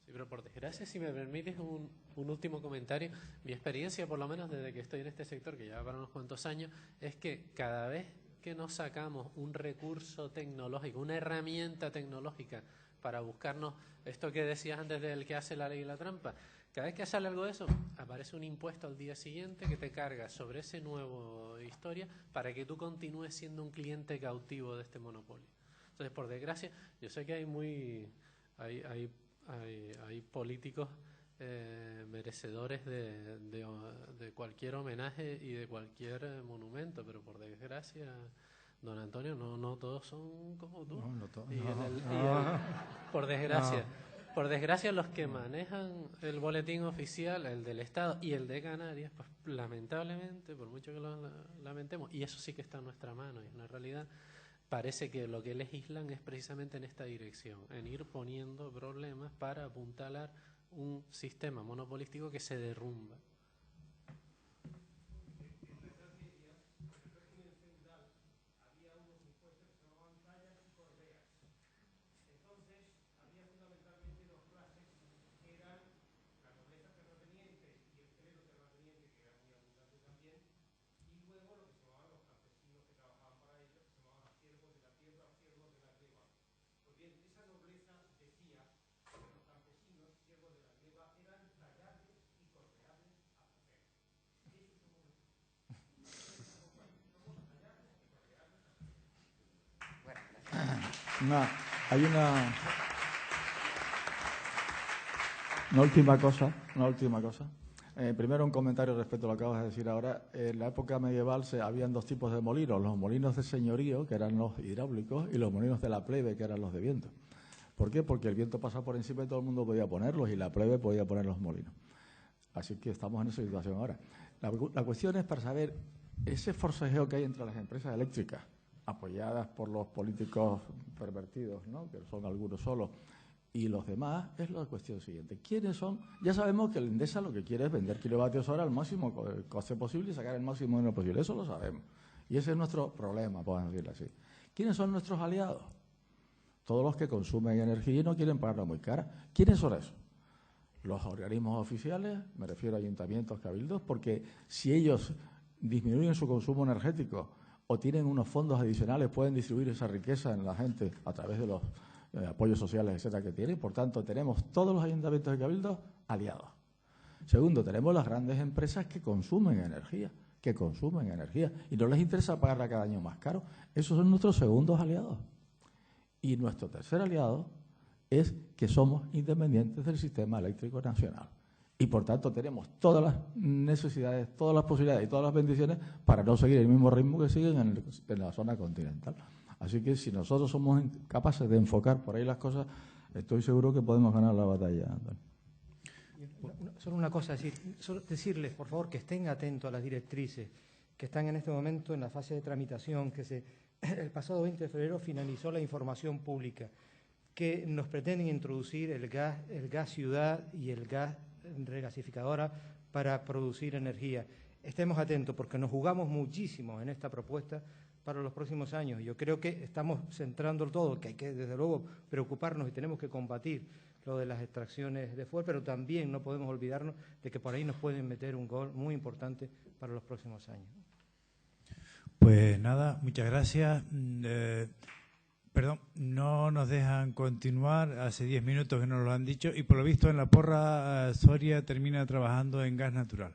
Sí, pero por desgracia, si me permites un último comentario, mi experiencia, por lo menos desde que estoy en este sector, que ya para unos cuantos años, es que cada vez que nos sacamos un recurso tecnológico, una herramienta tecnológica para buscarnos esto que decías antes del que hace la ley y la trampa, cada vez que sale algo de eso, aparece un impuesto al día siguiente que te carga sobre ese nuevo historia para que tú continúes siendo un cliente cautivo de este monopolio. Entonces, por desgracia, yo sé que hay políticos merecedores de cualquier homenaje y de cualquier monumento, pero por desgracia, don Antonio, no todos son como tú. No todos. Por desgracia, los que manejan el boletín oficial, el del Estado y el de Canarias, pues lamentablemente, por mucho que lo lamentemos, y eso sí que está en nuestra mano, y es una realidad, parece que lo que legislan es precisamente en esta dirección, en ir poniendo problemas para apuntalar un sistema monopolístico que se derrumba. Hay una última cosa. Primero un comentario respecto a lo que acabas de decir ahora. En la época medieval habían dos tipos de molinos, los molinos de señorío, que eran los hidráulicos, y los molinos de la plebe, que eran los de viento. ¿Por qué? Porque el viento pasaba por encima y todo el mundo podía ponerlos, y la plebe podía poner los molinos. Así que estamos en esa situación ahora. La cuestión es para saber ese forcejeo que hay entre las empresas eléctricas, apoyadas por los políticos pervertidos, ¿no?, que son algunos solos, y los demás, es la cuestión siguiente. ¿Quiénes son? Ya sabemos que el Endesa lo que quiere es vender kilovatios hora al máximo coste posible y sacar el máximo dinero posible. Eso lo sabemos. Y ese es nuestro problema, podemos decirlo así. ¿Quiénes son nuestros aliados? Todos los que consumen energía y no quieren pagarla muy cara. ¿Quiénes son esos? Los organismos oficiales, me refiero a ayuntamientos, cabildos, porque si ellos disminuyen su consumo energético o tienen unos fondos adicionales, pueden distribuir esa riqueza en la gente a través de los apoyos sociales, etcétera, que tienen. Por tanto, tenemos todos los ayuntamientos y cabildos aliados. Segundo, tenemos las grandes empresas que consumen energía y no les interesa pagarla cada año más caro. Esos son nuestros segundos aliados. Y nuestro tercer aliado es que somos independientes del sistema eléctrico nacional. Y, por tanto, tenemos todas las necesidades, todas las posibilidades y todas las bendiciones para no seguir el mismo ritmo que siguen en la zona continental. Así que, si nosotros somos capaces de enfocar por ahí las cosas, estoy seguro que podemos ganar la batalla, Antonio. Solo una cosa, decirles, por favor, que estén atentos a las directrices que están en este momento en la fase de tramitación, el pasado 20 de febrero finalizó la información pública, que nos pretenden introducir el gas ciudad y el gas regasificadora para producir energía. Estemos atentos porque nos jugamos muchísimo en esta propuesta para los próximos años. Yo creo que estamos centrando todo, que hay que desde luego preocuparnos y tenemos que combatir lo de las extracciones de fuel, pero también no podemos olvidarnos de que por ahí nos pueden meter un gol muy importante para los próximos años. Pues nada, muchas gracias. Perdón, no nos dejan continuar, hace 10 minutos que nos lo han dicho, y por lo visto en La Porra Soria termina trabajando en gas natural.